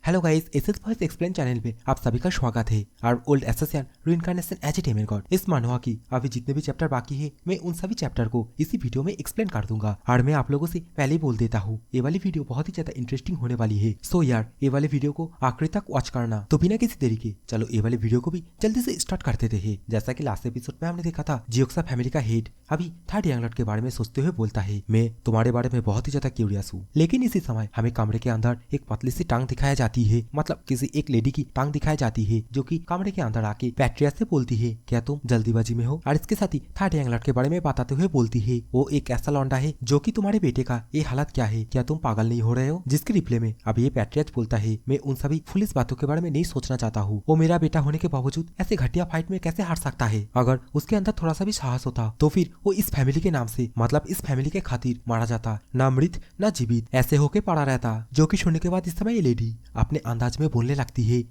Hello guys, SS voice explain channel पे आप सभी का स्वागत है। और old assassin reincarnation as a demon god इस मानवा की अभी जितने भी चैप्टर बाकी है मैं उन सभी चैप्टर को इसी वीडियो में एक्सप्लेन कर दूंगा। और मैं आप लोगों से पहले ही बोल देता हूँ, ये वाली वीडियो बहुत ही ज्यादा इंटरेस्टिंग होने वाली है। सो यार, ये वाली वीडियो को आखिरी तक वॉच करना। तो बिना किसी देरी के चलो ये वाली वीडियो को भी जल्दी से स्टार्ट कर देते हैं। जैसा की लास्ट एपिसोड में हमने देखा था, जियोक्सा फैमिली का हेड अभी थर्ड यंग लॉर्ड के बारे में सोचते हुए बोलता है, मैं तुम्हारे बारे में बहुत ही ज्यादा क्यूरियस हूँ। लेकिन इसी समय हमें कमरे के अंदर एक पतली सी टांग दिखाया जाती है, मतलब किसी एक लेडी की टांग दिखाई जाती है, जो कि कमरे के अंदर आके पैट्रिया से बोलती है, क्या तुम जल्दीबाजी में हो? और इसके साथ ही थर्ड यंग लॉर्ड के बारे में बताते हुए बोलती है, वो एक ऐसा लौंडा है जो कि तुम्हारे बेटे का ये हालत क्या है, क्या तुम पागल नहीं हो रहे हो? जिसके रिप्लाई में अब ये पैट्रिया बोलता है, मैं उन सभी फुलिस बातों के बारे में नहीं सोचना चाहता हूँ। वो मेरा बेटा होने के बावजूद ऐसे घटिया फाइट में कैसे हार सकता है? अगर उसके अंदर थोड़ा सा भी साहस होता तो फिर वो इस फैमिली के नाम से, मतलब इस फैमिली के खातिर मारा जाता, ना मृत ना जीवित ऐसे होके पड़ा रहता। जो कि सुनने के बाद इस समय ये लेडी अपने अंदाज में बोलने लगती है,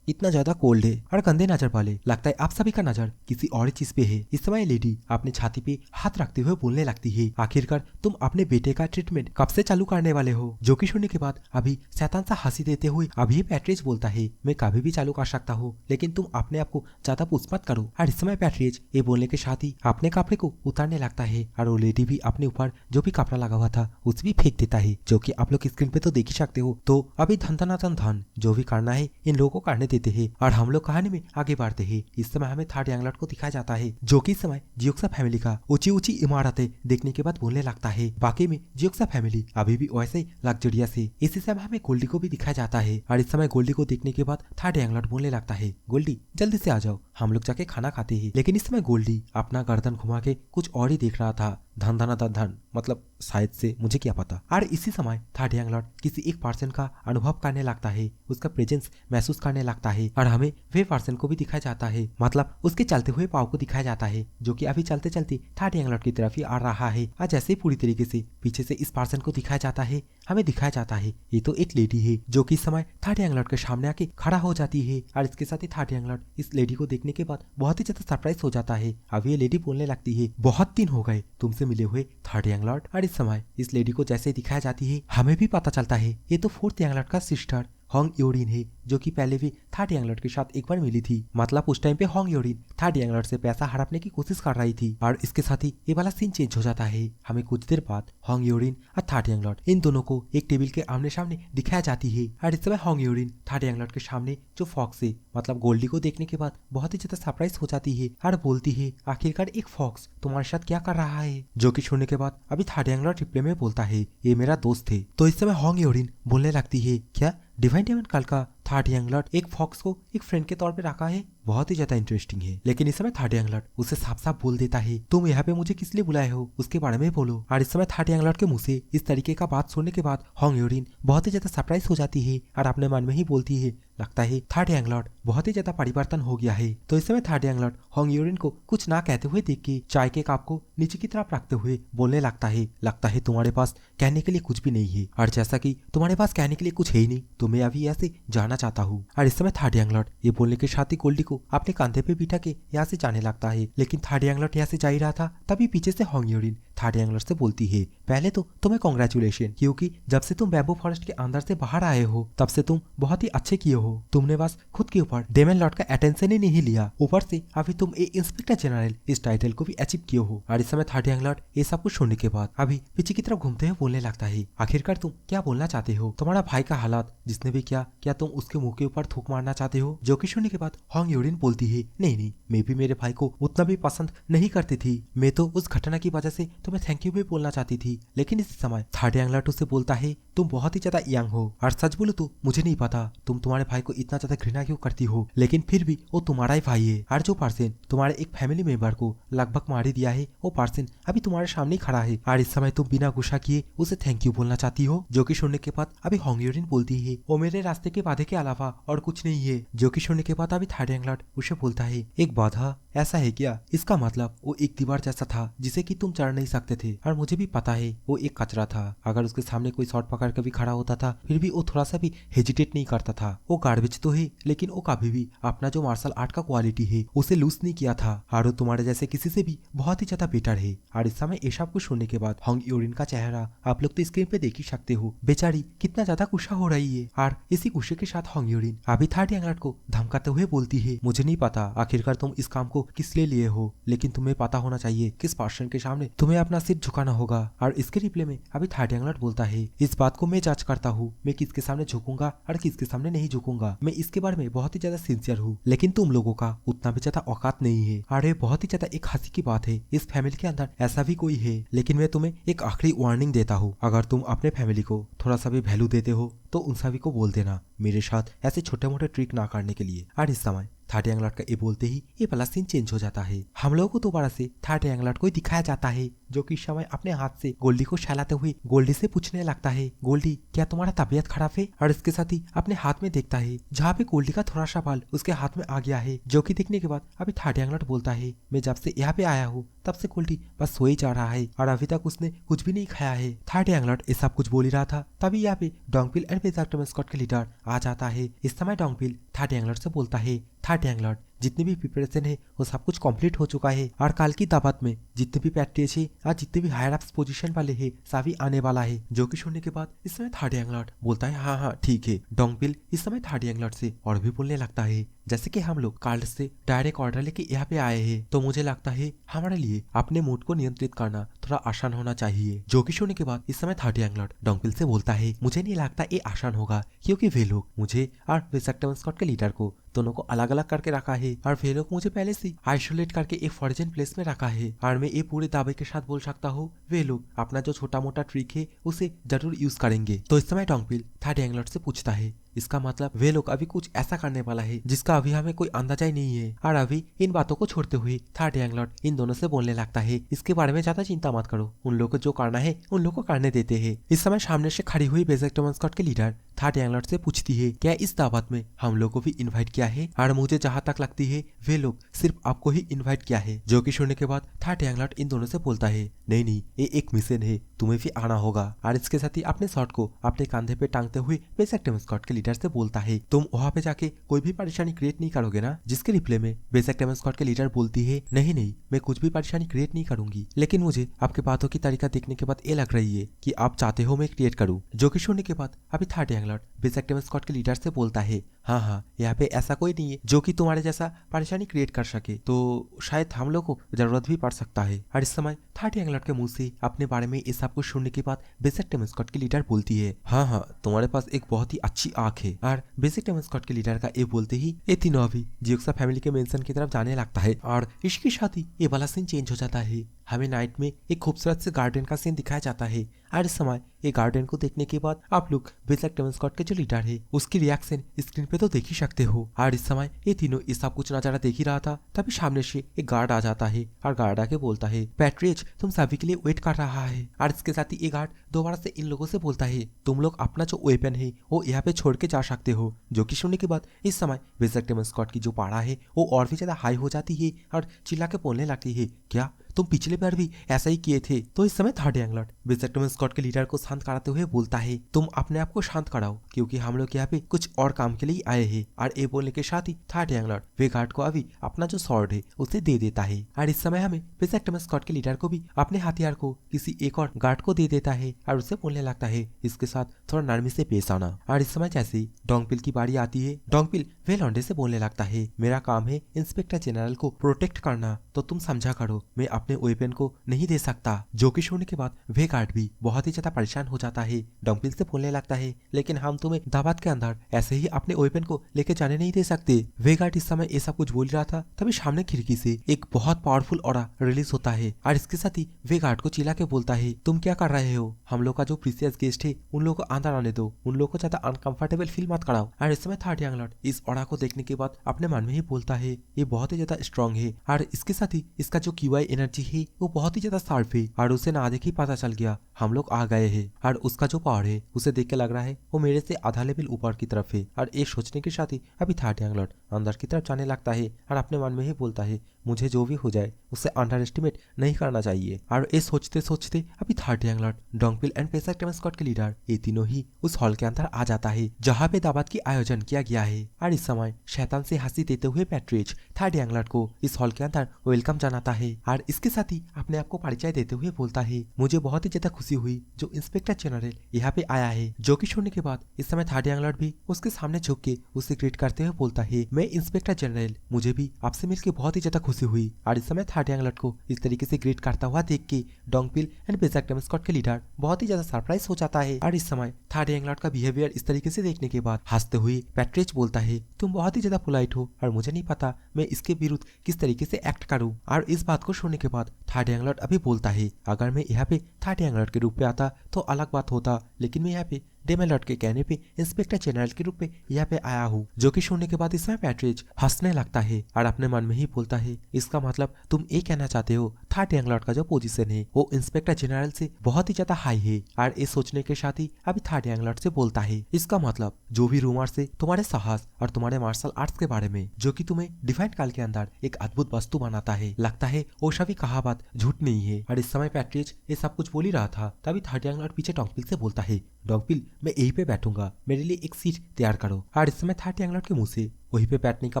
इतना ज्यादा कोल्ड है और गंदे नजर वाले, लगता है आप सभी का नजर किसी और चीज पे है। इस समय लेडी अपने छाती पे हाथ रखते हुए बोलने लगती है, आखिरकार तुम अपने बेटे का ट्रीटमेंट कब से चालू करने वाले हो? जो कि सुनने के बाद अभी शैतान सा हंसी देते हुए अभी पैट्रिज बोलता है, मैं कभी भी चालू कर सकता हूँ, लेकिन तुम अपने आप को ज्यादा पुश मत करो। और इस समय पैट्रिज ये बोलने के साथ ही अपने कपड़े को उतारने लगता है और वो लेडी भी अपने ऊपर जो भी कपड़ा लगा हुआ था उसे भी फेंक देता है, जो कि आप लोग स्क्रीन पे तो देख ही सकते हो। तो अभी धन धनाधन धन जो भी करना है इन लोगों को करने देते हैं और हम लोग कहानी में आगे बढ़ते हैं। इस समय हमें थर्ड यंग लॉर्ड को दिखाया जाता है, जो कि इस समय जियोक्सा फैमिली का ऊंची ऊंची इमारतें देखने के बाद बोलने लगता है। बाकी में जियोक्सा फैमिली अभी भी वैसे ही लग्जरियस है। इसी समय हमें गोल्डी को भी दिखाया जाता है और इस समय गोल्डी को देखने के बाद थर्ड यंग लॉर्ड बोलने लगता है, गोल्डी जल्दी से आ जाओ, हम लोग जाके खाना खाते हैं। लेकिन इस समय गोल्डी अपना गर्दन घुमा के कुछ और ही देख रहा था, धन धना धन, मतलब शायद से मुझे क्या पता। और इसी समय थर्ड यंग लॉर्ड किसी एक पर्सन का अनुभव करने लगता है, उसका प्रेजेंस महसूस करने लगता है और हमें वे पर्सन को भी दिखाया जाता है, मतलब उसके चलते हुए पाव को दिखाया जाता है, जो कि अभी चलते चलते थर्ड यंग लॉर्ड की तरफ ही आ रहा है। और जैसे ही पूरी तरीके से पीछे से इस पर्सन को दिखाया जाता है, हमें दिखाया जाता है ये तो एक लेडी है, जो कि इस समय थर्ड यंग लॉर्ड के सामने आके खड़ा हो जाती है। और इसके साथ ही थर्ड यंग लॉर्ड इस लेडी को देखने के बाद बहुत ही ज्यादा सरप्राइज हो जाता है। अब ये लेडी बोलने लगती है, बहुत दिन हो गए तुमसे मिले हुए थर्ड यंग लॉर्ड। और इस समय इस लेडी को जैसे दिखाया जाती है, हमें भी पता चलता है ये तो फोर्थ यंग लॉर्ड का सिस्टर होंग योरिन है, जो कि पहले भी थर्ड यंग लॉर्ड के साथ एक बार मिली थी। मतलब उस टाइम पे होंग योरिन थर्ड यंग लॉर्ड से पैसा हड़पने की कोशिश कर रही थी। और इसके साथ ही ये वाला सीन चेंज हो जाता है। हमें कुछ देर बाद होंग योरिन और थर्ड यंग लॉर्ड इन दोनों को एक टेबल के आमने सामने दिखाया जाती है। और इस समय होंग योरिन थर्ड यंग लॉर्ड के सामने जो फॉक्स है, मतलब गोल्डी को देखने के बाद बहुत ही ज्यादा सरप्राइज हो जाती है और बोलती है, आखिरकार एक फॉक्स तुम्हारे साथ क्या कर रहा है? जो कि सुनने के बाद अभी थर्ड यंग लॉर्ड रिप्लाई में बोलता है, ये मेरा दोस्त है। तो इस समय होंग योरिन बोलने लगती है, क्या डिवाइन डेमन कल का थर्ड यंग लॉर्ड एक फॉक्स को एक फ्रेंड के तौर पे रखा है? बहुत ही ज्यादा इंटरेस्टिंग है। लेकिन इस समय थर्ड यंग लॉर्ड उसे साफ साफ बोल देता है, तुम यहाँ पे मुझे किस लिए बुलाए हो उसके बारे में बोलो। और इस समय थर्ड यंग लॉर्ड के मुंह से इस तरीके का बात सुनने के बाद होंग योरिन बहुत ही ज्यादा सरप्राइज हो जाती है और अपने मन में ही बोलती है, लगता है थर्ड यंग लॉर्ड बहुत ही ज्यादा परिवर्तन हो गया है। तो इस समय थर्ड यंग लॉर्ड होंग योरिन को कुछ ना कहते हुए देख के चाय के कप को नीचे की तरफ रखते हुए बोलने लगता है तुम्हारे पास कहने के लिए कुछ भी नहीं है, और जैसा कि तुम्हारे पास कहने के लिए कुछ है ही नहीं तो मैं अभी ऐसे जाना चाहता हूँ। और इस समय थर्ड यंग लॉर्ड ये बोलने के साथ ही गोल्डी को अपने कंधे पे बिठा के यहाँ से जाने लगता है। लेकिन थर्ड यंग लॉर्ड यहाँ से जा ही रहा था, तभी पीछे से होंग योरिन थर्ड यंग लॉर्ड से बोलती है, पहले तो तुम्हें कॉन्ग्रेचुलेशन, क्योंकि जब से तुम बैम्बू फॉरेस्ट के अंदर से बाहर आए हो तब से तुम बहुत ही अच्छे किए हो। तुमने बस खुद के ऊपर डेमन लॉर्ड का अटेंशन ही नहीं लिया, ऊपर से अभी तुम एक इंस्पेक्टर जनरल इस टाइटल को भी अचीव किए हो। और इस समय थर्ड यंग लॉर्ड ये सब कुछ सुनने के बाद अभी पीछे की तरफ घूमते हुए बोलने लगता है, आखिरकार तुम क्या बोलना चाहते हो? तुम्हारा भाई का हालात जिसने भी किया, क्या तुम उसके मुंह के ऊपर थूक मारना चाहते हो? जो कि सुनने के बाद होंग योरिन बोलती है, नहीं, मैं भी मेरे भाई को उतना भी पसंद नहीं करती थी, मैं तो उस घटना की वजह से तुम्हें थैंक यू भी बोलना चाहती थी। लेकिन इस समय थर्ड यंग लॉर्ड उससे बोलता है, तुम बहुत ही ज्यादा यंग हो और सच बोलो तो मुझे नहीं पता तुम तुम्हारे भाई को इतना ज्यादा घृणा क्यों करती हो, लेकिन फिर भी वो तुम्हारा ही भाई है। और जो पर्सन तुम्हारे एक फैमिली मेंबर को लगभग मार ही दिया है, वो पर्सन अभी तुम्हारे सामने खड़ा है और इस समय तुम बिना गुस्सा किए उसे थैंक यू बोलना चाहती हो। जो कि सुनने के बाद अभी होंग योरिन बोलती है, वो मेरे रास्ते के बाधे के अलावा और कुछ नहीं है। जो कि सुनने के बाद अभी थर्ड यंग लॉर्ड उसे बोलता है, एक बाधा? ऐसा है क्या? इसका मतलब वो एक दीवार जैसा था जिसे कि तुम चढ़ नहीं सकते थे और मुझे भी पता है वो एक कचरा था। अगर उसके सामने कोई शॉट पकड़ कर भी खड़ा होता था फिर भी वो थोड़ा सा भी हेजिटेट नहीं करता था। वो गार्बेज तो है लेकिन वो कभी भी अपना जो मार्शल आर्ट का क्वालिटी है उसे लूज नहीं किया था और वो तुम्हारे जैसे किसी से भी बहुत ही ज्यादा बेटर है। और इस समय ये सब कुछ सुनने के बाद होंग यूरिन का चेहरा आप लोग तो स्क्रीन पे देख ही सकते हो, बेचारी कितना ज्यादा गुस्सा हो रही है। और इसी गुस्से के साथ होंग यूरिन अभी थर्ड यंगलर्ट को धमकाते हुए बोलती है, मुझे नहीं पता आखिरकार तुम इस काम को किस लिए लिए हो, लेकिन तुम्हें पता होना चाहिए किस पर्सन के सामने तुम्हें अपना सिर झुकाना होगा। और इसके रिप्ले में अभी थर्ड यंगलर्ट बोलता है, इस बात को मैं जांच करता हूँ, मैं किसके सामने झुकूंगा और किसके सामने नहीं झुकूंगा। मैं इसके बारे में बहुत ही ज्यादा सिंसियर हूँ, लेकिन तुम लोगों का उतना भी ज्यादा औकात नहीं है। और ये बहुत ही ज्यादा एक हंसी की बात है, इस फैमिली के अंदर ऐसा भी कोई है। लेकिन मैं तुम्हें एक आखिरी वार्निंग देता हूँ, अगर तुम अपने फैमिली को थोड़ा सा भी वैल्यू देते हो तो उन सभी को बोल देना मेरे साथ ऐसे छोटे मोटे ट्रिक ना करने के लिए। और इस समय थर्ड यंगलर्ट का ये बोलते ही ये वाला सीन चेंज हो जाता है। हम लोगों को दोबारा से थर्ड यंगलर्ट को दिखाया जाता है जो कि इस समय अपने हाथ से गोल्डी को सहलाते हुए गोल्डी से पूछने लगता है, गोल्डी क्या तुम्हारा तबीयत खराब है। और इसके साथ ही अपने हाथ में देखता है जहाँ पे गोल्डी का थोड़ा सा बाल उसके हाथ में आ गया है, जो कि देखने के बाद अभी थर्ड यंगलर्ट बोलता है, मैं जब से यहाँ पे आया हूँ तब से गोल्डी बस सो ही जा रहा है और अभी तक उसने कुछ भी नहीं खाया है। थर्ड यंगलर्ट ये सब कुछ बोल ही रहा था तभी यहाँ पे डोंगपिल एंड बेजाक्टम स्क्वाड के लीडर आ जाता है। इस समय डोंगपिल थर्ड यंगलर्ट से बोलता है, थर्ड यंगलर्ट जितनी भी प्रिपरेशन है वो सब कुछ कंप्लीट हो चुका है और कल की दावत में जितने भी पैट्रियस है और जितने भी हायर अप्स पोजीशन वाले है सभी आने वाला है। जो कि सुनने के बाद इस समय थर्ड यंगलर्ट बोलता है, हाँ हाँ ठीक है। डोंगपिल इस समय थर्ड यंगलर्ट से और भी बोलने लगता है, जैसे कि हम लोग कार्ल से डायरेक्ट ऑर्डर लेके यहाँ पे आए हैं तो मुझे लगता है हमारे लिए अपने मूड को नियंत्रित करना थोड़ा आसान होना चाहिए। जो कि सुनने के बाद इस समय थर्ड यंगलर्ट डोंगपिल से बोलता है, मुझे नहीं लगता ये आसान होगा क्योंकि वे लोग मुझे और बेजाक्टम स्क्वाड के लीडर को दोनों को अलग अलग करके रखा है और वे लोग मुझे पहले से आइसोलेट करके एक फॉर्जन प्लेस में रखा है। और मैं ये पूरे दावे के साथ बोल सकता हूँ वे लोग अपना जो छोटा मोटा ट्रिक है उसे जरूर यूज करेंगे। तो इस समय डोंगपिल थर्ड यंगलर्ट से पूछता है, इसका मतलब वे लोग अभी कुछ ऐसा करने वाला है जिसका अभी हमें कोई अंदाजा ही नहीं है। और अभी इन बातों को छोड़ते हुए थर्ड यंगलर्ट इन दोनों से बोलने लगता है, इसके बारे में ज्यादा चिंता मत करो, उन लोगों को जो करना है उन लोगों को करने देते हैं। इस समय सामने से खड़ी हुई बेजाक्टम स्क्वाड के लीडर थर्ड यंगलर्ट से पूछती है, क्या इस दावत में हम लोग को भी इन्वाइट किया है। और मुझे जहाँ तक लगती है वे लोग सिर्फ आपको ही इन्वाइट किया है। जो कि सुनने के बाद थर्ड यंगलर्ट इन दोनों से बोलता है, नहीं नहीं ये एक मिशन है, तुम्हें भी आना होगा। और इसके साथ ही अपने शॉट को अपने कंधे पे टांगते हुए बेजाक्टम स्क्वाड के लीडर से बोलता है, तुम वहाँ पे जाके कोई भी परेशानी क्रिएट नहीं करोगे ना। जिसके रिप्ले में बेजाक्टम स्क्वाड के लीडर बोलती है, नहीं नहीं मैं कुछ भी परेशानी क्रिएट नहीं करूंगी, लेकिन मुझे आपके बातों की तरीका देखने के बाद ये लग रही है कि आप चाहते हो मैं क्रिएट करूँ। जो कि सुनने के बाद अभी थर्ड यंगलर्ट बेजाक्टम स्क्वाड के लीडर से बोलता है, हाँ हाँ यहाँ पे ऐसा कोई नहीं है जो कि तुम्हारे जैसा परेशानी क्रिएट कर सके, तो शायद हम लोग को जरूरत भी पड़ सकता है। और इस समय थर्ड यंगलर्ट के मुंह से अपने बारे में ये सब कुछ सुनने के बाद बेजाक्टम स्क्वाड के लीडर बोलती है, हाँ हाँ तुम्हारे पास एक बहुत ही अच्छी आंख है। और बेजाक्टम स्क्वाड के लीडर का ये बोलते ही ये तीनों अभी जियोक्सा फैमिली के मेंशन की तरफ जाने लगता है। और इसके साथ ही ये वाला सीन चेंज हो जाता है, हमें नाइट में एक खूबसूरत से गार्डन का सीन दिखाया जाता है। और इस समय ये गार्डन को देखने के बाद आप लोग बेजाक्टम स्क्वाड के जो लीडर है उसकी रिएक्शन स्क्रीन पे तो देख ही सकते हो। और इस समय ये तीनों ये सब कुछ नजारा देख ही रहा था तभी सामने से एक गार्ड आ जाता है और गार्ड आके बोलता है, पैट्रियज तुम सभी के लिए वेट कर रहा है। और इसके साथ ही ये गार्ड दोबारा से इन लोगों से बोलता है, तुम लोग अपना जो वेपन है वो यहाँ पे छोड़ के जा सकते हो। जो कि सुनने के बाद इस समय बेजाक्टम स्क्वाड की जो पारा है वो और भी ज्यादा हाई हो जाती है और चिल्ला के बोलने लगती है, क्या तुम पिछले बार भी ऐसा ही किए थे। तो इस समय थर्ड यंगलर्ट बेजाक्टम स्क्वाड के लीडर को शांत कराते हुए बोलता है, तुम अपने आप को शांत कराओ क्योंकि हम लोग यहाँ पे कुछ और काम के लिए आए हैं। और ये बोलने के साथ ही थर्ड यंगलर्ट वे गार्ड को अभी अपना जो स्वॉर्ड है उसे दे देता है। और इस समय हमें बेजाक्टम स्क्वाड के लीडर को भी अपने हथियार को किसी एक और गार्ड को दे देता है और उसे बोलने लगता है, इसके साथ थोड़ा नरमी से पेश आना। और इस समय जैसे ही डोंगपिल की बारी आती है, डोंगपिल वे लौंडे से बोलने लगता है, मेरा काम है इंस्पेक्टर जनरल को प्रोटेक्ट करना, तो तुम समझा करो मैं अपने वेपन को नहीं दे सकता। जो कि सुनने के बाद वे गार्ड भी बहुत ही ज्यादा परेशान हो जाता है। डोंगपिल से बोलने लगता है, लेकिन हम तुम्हें दावत के अंदर ऐसे ही अपने वेपन को लेके जाने नहीं दे सकते। वे गार्ड इस समय ऐसा कुछ बोल रहा था तभी सामने खिड़की से एक बहुत पावरफुल ऑरा रिलीज होता है। और इसके साथ ही वे गार्ड को चिल्ला के बोलता है, तुम क्या कर रहे हो, हम लोग का जो प्रीसियस गेस्ट है उन लोगों को अंदर आने दो, उन लोगों को ज्यादा अनकंफर्टेबल फील मत कराओ। और इस समय थर्ड यंगलर्ट इस ऑरा को देखने के बाद अपने मन में ही बोलता है, ये बहुत ही ज्यादा स्ट्रॉन्ग है और इसके साथ ही इसका जो क्यूआई एनर्जी है वो बहुत ही ज्यादा शार्प है। और उसे ना देख ही पता चल गया हम लोग आ गए हैं। और उसका जो पावर है उसे देख के लग रहा है वो मेरे से आधा लेवल ऊपर की तरफ है। और ये सोचने के साथ ही अभी थर्ड यंगलर्ट अंदर की तरफ जाने लगता है और अपने मन में ही बोलता है, मुझे जो भी हो जाए उसे अंडर एस्टिमेट नहीं करना चाहिए। और ये सोचते सोचते अभी third young lord, Dongpil and पेसा टेम स्क्वाड के लीडर ये तीनों ही उस हॉल के अंदर आ जाता है जहाँ पे दावत की आयोजन किया गया है। और इस समय शैतान से हंसी देते हुए पैट्रिज थर्ड यंग लॉर्ड को इस हॉल के अंदर वेलकम जनाता है और इसके साथ ही अपने आप को परिचय देते हुए बोलता है, मुझे बहुत ही ज्यादा खुशी हुई जो इंस्पेक्टर जनरल यहाँ पे आया है। जो कि सुनने के बाद इस समय थर्ड यंग लॉर्ड भी उसके सामने झुक के उसे ग्रीट करते हुए बोलता है, मैं इंस्पेक्टर जनरल, मुझे भी आपसे मिलकर बहुत ही ज्यादा खुशी हुई। और इस समय थर्ड यंग लॉर्ड को इस तरीके से ग्रीट करता हुआ देख के डोंगपिल एंड बेजक टेम स्क्वाड के लीडर बहुत ही ज्यादा सरप्राइज हो जाता है। और इस समय थर्ड यंग लॉर्ड का बिहेवियर इस तरीके से देखने के बाद हंसते हुए पैट्रिज बोलता है, तुम बहुत ही ज्यादा पोलाइट हो और मुझे नहीं पता मैं इसके विरुद्ध किस तरीके से एक्ट करूं। और इस बात को सुनने के बाद थर्ड यंग लॉर्ड अभी बोलता है, अगर मैं यहाँ पे थर्ड यंग लॉर्ड के रूप में आता तो अलग बात होता, लेकिन मैं यहाँ पे डेमन लॉर्ड के कहने पे इंस्पेक्टर जनरल के रूप में यहाँ पे आया हूँ। जो कि सुनने के बाद इसमें पैट्रिज हंसने लगता है और अपने मन में ही बोलता है, इसका मतलब तुम ये कहना चाहते हो थर्ड यंग लॉर्ड का जो पोजीशन है वो इंस्पेक्टर जनरल से बहुत ही ज्यादा हाई है। और ये सोचने के साथ ही अभी थर्ड यंग लॉर्ड से बोलता है, इसका मतलब जो भी रूमर्स है तुम्हारे साहस और तुम्हारे मार्शल आर्ट्स के बारे में जो कि तुम्हें डिफाइन काल के अंदर एक अद्भुत वस्तु बनाता है, लगता है वो सभी कहा बात झूठ नहीं है। और इस समय पैट्रिज ये सब कुछ बोल ही रहा था तभी थर्ड यंग लॉर्ड पीछे डोंगपिल से बोलता है, डोंगपिल मैं यहीं पे बैठूंगा, मेरे लिए एक सीट तैयार करो। और इस समय थर्ड यंग लॉर्ड के मुंह से वहीं पे बैठने का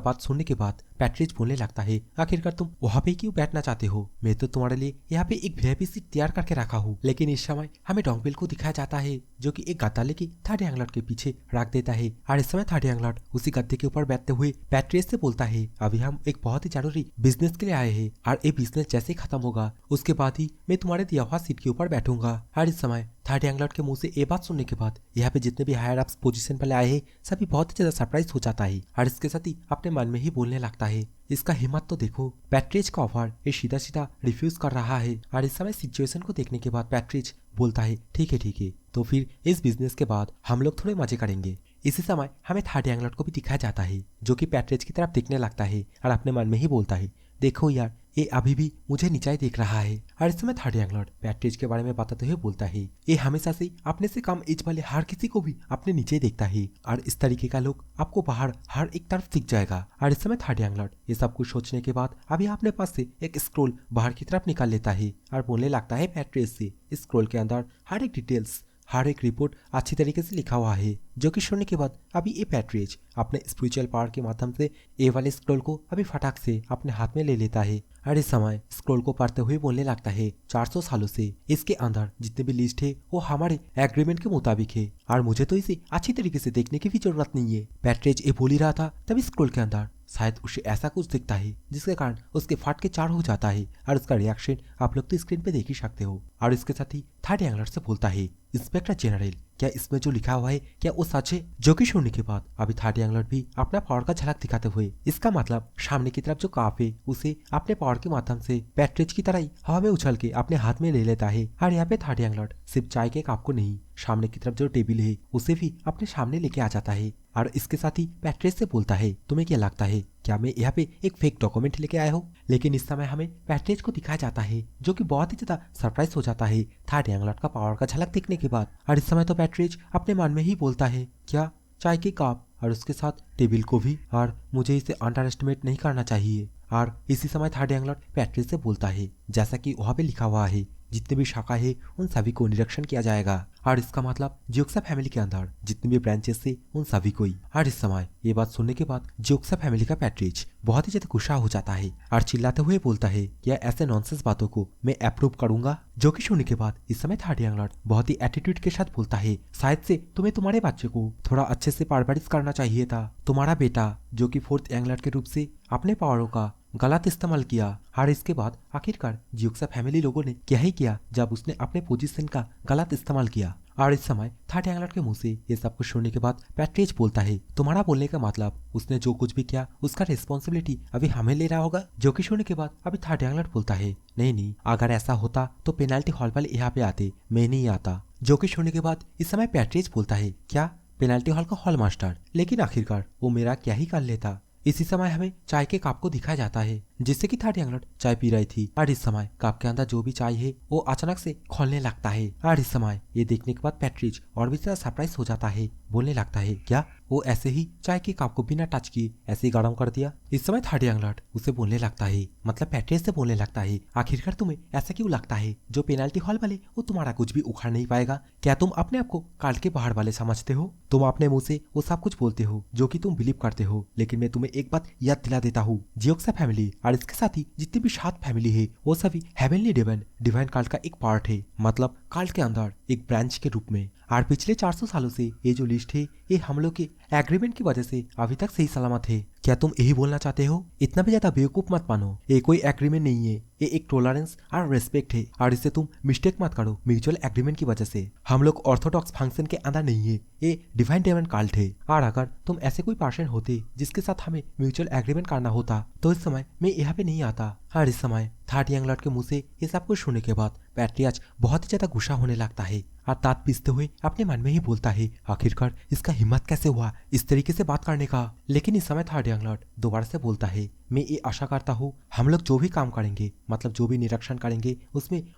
बात सुनने के बाद पैट्रिज बोलने लगता है, आखिरकार तुम वहाँ पे क्यों बैठना चाहते हो, मैं तो तुम्हारे लिए यहाँ पे एक वीआईपी सीट तैयार करके रखा हूँ। लेकिन इस समय हमें डोंगपिल को दिखाया जाता है जो कि एक गद्दा लेके थर्ड यंग लॉर्ड के पीछे रख देता है। और इस समय थर्ड यंग लॉर्ड उसी गद्दे के ऊपर बैठते हुए पैट्रिज से बोलता है, अभी हम एक बहुत ही जरूरी बिजनेस के लिए आए हैं और ये बिजनेस जैसे ही खत्म होगा उसके बाद ही मैं तुम्हारे दिया हुआ सीट के ऊपर बैठूंगा। और इस समय थर्ड यंग लॉर्ड के मुंह से ये बात सुनने के बाद यहाँ पे जितने भी हायर अप्स पोजीशन पर आए हैं सभी बहुत ही ज्यादा सरप्राइज हो जाता है और इसके साथ ही अपने मन में ही बोलने लगता है, इसका हिम्मत तो देखो, पैट्रिज का ऑफर ये सीधा सीधा रिफ्यूज कर रहा है। और इस समय सिचुएशन को देखने के बाद पैट्रिज बोलता है, ठीक है तो फिर इस बिजनेस के बाद हम लोग थोड़े मजे करेंगे। इसी समय हमें थर्ड यंग लॉर्ड को भी दिखाया जाता है जो कि पैट्रिज की तरफ देखने लगता है और अपने मन में ही बोलता है, देखो यार ये अभी भी मुझे नीचा ही देख रहा है। और इस समय थर्ड यंग लॉर्ड पैट्रिज के बारे में बताते हुए बोलता है, ये हमेशा से अपने से कम एज वाले हर किसी को भी अपने नीचे देखता है और इस तरीके का लोग आपको बाहर हर एक तरफ दिख जाएगा। और इस समय थर्ड यंग लॉर्ड ये सब कुछ सोचने के बाद अभी अपने पास से एक स्क्रोल बाहर की तरफ निकाल लेता है और बोलने लगता है पैट्रिज से, इस स्क्रोल के अंदर हर एक डिटेल्स हर एक रिपोर्ट अच्छी तरीके से लिखा हुआ है। जो कि सुनने के बाद अभी ये पैट्रिज अपने स्पिरिचुअल पावर के माध्यम से ए वाले स्क्रोल को अभी फटाक से अपने हाथ में ले लेता है और इस समय स्क्रोल को पढ़ते हुए बोलने लगता है, 400 सालों से इसके अंदर जितने भी लिस्ट है वो हमारे एग्रीमेंट के मुताबिक है और मुझे तो इसे अच्छी तरीके से देखने की भी जरूरत नहीं है। पैट्रिज ये बोल ही रहा था तभी स्क्रोल के अंदर शायद उसे ऐसा कुछ दिखता है जिसके कारण उसके फट के चार हो जाता है और उसका रिएक्शन आप लोग तो स्क्रीन पे देख ही सकते हो। और इसके साथ ही थर्ड यंग लॉर्ड से बोलता है, इंस्पेक्टर जनरल क्या इसमें जो लिखा हुआ है क्या वो सच है? जो कि सुनने के बाद अभी थर्ड यंग लॉर्ड भी अपना पावर का झलक दिखाते हुए, इसका मतलब सामने की तरफ जो काप है उसे अपने पावर के माध्यम से पैट्रिज की तरह ही हवा में उछल के अपने हाथ में ले लेता है। और यहाँ पे थर्ड यंग लॉर्ड सिर्फ चाय के कप को नहीं, सामने की तरफ जो टेबल है उसे भी अपने सामने लेके आ जाता है और इसके साथ ही पैट्रिज से बोलता है, तुम्हें क्या लगता है क्या मैं यहाँ पे एक फेक डॉक्यूमेंट लेके आया हूँ? लेकिन इस समय हमें पैट्रिज को दिखाया जाता है जो कि बहुत ही ज्यादा सरप्राइज हो जाता है थर्ड यंग लॉर्ड का पावर का झलक देखने के बाद। और इस समय तो पैट्रिज अपने मन में ही बोलता है, क्या चाय के कप और उसके साथ टेबल को भी, और मुझे इसे अंडर एस्टिमेट नहीं करना चाहिए। और इसी समय थर्ड यंग लॉर्ड पैट्रिज से बोलता है, जैसा कि वहाँ पे लिखा हुआ है जितने भी शाखा है उन सभी को निरीक्षण किया जाएगा और इसका मतलब जियोक्सा फैमिली के अंदर जितने भी ब्रांचेस थे उन सभी को ही। और इस समय ये बात सुनने के बाद जियोक्सा फैमिली का पैट्रिज बहुत ही ज्यादा गुस्सा हो जाता है और चिल्लाते हुए बोलता है, क्या ऐसे नॉनसेंस बातों को मैं अप्रूव करूंगा? जो कि सुनने के बाद इस समय थर्ड यंग लॉर्ड बहुत ही एटीट्यूड के साथ बोलता है, शायद से तुम्हें तुम्हारे बच्चे को थोड़ा अच्छे से परवरिश करना चाहिए था। तुम्हारा बेटा जो कि फोर्थ यंग लॉर्ड के रूप से अपने पावरों का गलत इस्तेमाल किया और इसके बाद आखिरकार जियोक्सा फैमिली लोगों ने क्या ही किया जब उसने अपने पोजीशन का गलत इस्तेमाल किया। और इस समय थर्ड यंग लॉर्ड के मुंह से ये सब कुछ सुनने के बाद पैट्रिज बोलता है, तुम्हारा बोलने का मतलब उसने जो कुछ भी किया उसका रिस्पॉन्सिबिलिटी अभी हमें ले रहा होगा? जो कि सुनने के बाद अभी थर्ड यंग लॉर्ड बोलता है, नहीं अगर ऐसा होता तो पेनाल्टी हॉल वाले यहाँ पे आते, मैं नहीं आता। जो कि सुनने के बाद इस समय पैट्रिज बोलता है, क्या पेनाल्टी हॉल का हॉल मास्टर? लेकिन आखिरकार वो मेरा क्या ही कर लेता। इसी समय हमें चाय के कप को दिखाया जाता है जिससे कि थर्ड यंग लॉर्ड चाय पी रही थी और इस समय कप के अंदर जो भी चाय है वो अचानक से खोलने लगता है। और इस समय ये देखने के बाद पैट्रिज और भी ज्यादा सरप्राइज हो जाता है, बोलने लगता है क्या वो ऐसे ही चाय के कप को बिना टच किए ऐसे ही गर्म कर दिया। इस समय थर्ड यंग लॉर्ड उसे बोलने लगता है, मतलब पैट्रिज से बोलने लगता है, आखिरकार तुम्हें ऐसा क्यों लगता है जो पेनाल्टी हॉल वाले वो तुम्हारा कुछ भी उखाड़ नहीं पाएगा? क्या तुम अपने आप को कार्ड के बाहर वाले समझते हो? तुम अपने मुंह से वो सब कुछ बोलते हो जो कि तुम बिलीव करते हो, लेकिन मैं तुम्हें एक बात याद दिला देता हूँ, जियोक्सा फैमिली और इसके साथ ही जितनी भी 7 फैमिली है वो सभी हेवनली डिवाइन कार्ड का एक पार्ट है, मतलब कार्ड के अंदर एक ब्रांच के रूप में। और पिछले 400 सालों से ये जो लिस्ट है ये हम लोग के एग्रीमेंट की वजह से अभी तक सही सलामत है। क्या तुम यही बोलना चाहते हो? इतना भी ज्यादा बेवकूफ मत मानो, ये कोई एग्रीमेंट नहीं है, ये एक टॉलरेंस और रेस्पेक्ट है और इससे तुम मिस्टेक मत करो। म्यूचुअल एग्रीमेंट की वजह से हम लोग ऑर्थोडॉक्स फंक्शन के अंदर नहीं है, ये डिवाइन डायमंड कल्ट है। और अगर तुम ऐसे कोई पर्सन होते जिसके साथ हमें म्यूचुअल एग्रीमेंट करना होता तो इस समय मैं यहाँ पे नहीं आता। और इस समय थर्ड यंग लॉर्ड के मुंह से ये सब कुछ सुनने के बाद पैट्रियाज बहुत ही ज्यादा गुस्सा होने लगता है और दांत पीसते हुए अपने मन में ही बोलता है, आखिरकार इसका हिम्मत कैसे हुआ इस तरीके से बात करने का। लेकिन इस समय थर्ड यंग लॉर्ड दोबारा से बोलता है, मैं ये आशा करता हूँ हम लोग जो भी काम करेंगे, मतलब जो भी निरीक्षण करेंगे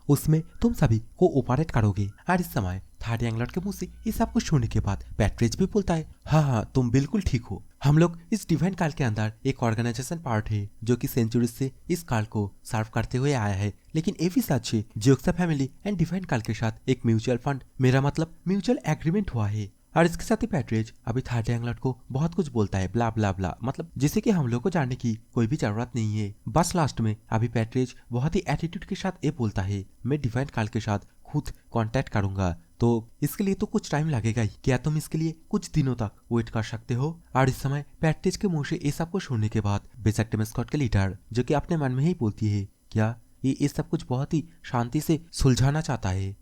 उसमें तुम सभी कोऑपरेट करोगे। और इस समय थर्ड यंग लॉर्ड के मुंह से ये सब कुछ सुनने के बाद पैट्रिज भी बोलता है, हाँ तुम बिल्कुल ठीक हो, हम लोग इस डिवाइन काल के अंदर एक ऑर्गेनाइजेशन पार्ट है जो कि सेंचुरी से इस काल को सर्व करते हुए आया है। लेकिन ये भी सच है जियोक्सा फैमिली एंड डिवाइन काल के साथ एक म्यूचुअल फंड, मेरा मतलब म्यूचुअल एग्रीमेंट हुआ है। और इसके साथ ही पैट्रिज अभी थर्ड यंग लॉर्ड को बहुत कुछ बोलता है, ब्ला ब्ला ब्ला, मतलब जिसे कि हम लोग को जानने की कोई भी जरूरत नहीं है। बस लास्ट में अभी पैट्रिज बहुत ही एटीट्यूड के साथ ये बोलता है, मैं डिवाइन काल के साथ खुद कांटेक्ट करूंगा, तो इसके लिए तो कुछ टाइम लगेगा ही, क्या तुम इसके लिए कुछ दिनों तक वेट कर सकते हो? और इस समय पैट्रिज के मुंह से ये सब कुछ सुनने के बाद बेशक टेमेस्कॉट के लीडर जो कि अपने मन में ही बोलती है, क्या ये सब कुछ बहुत ही शांति से सुलझाना चाहता है,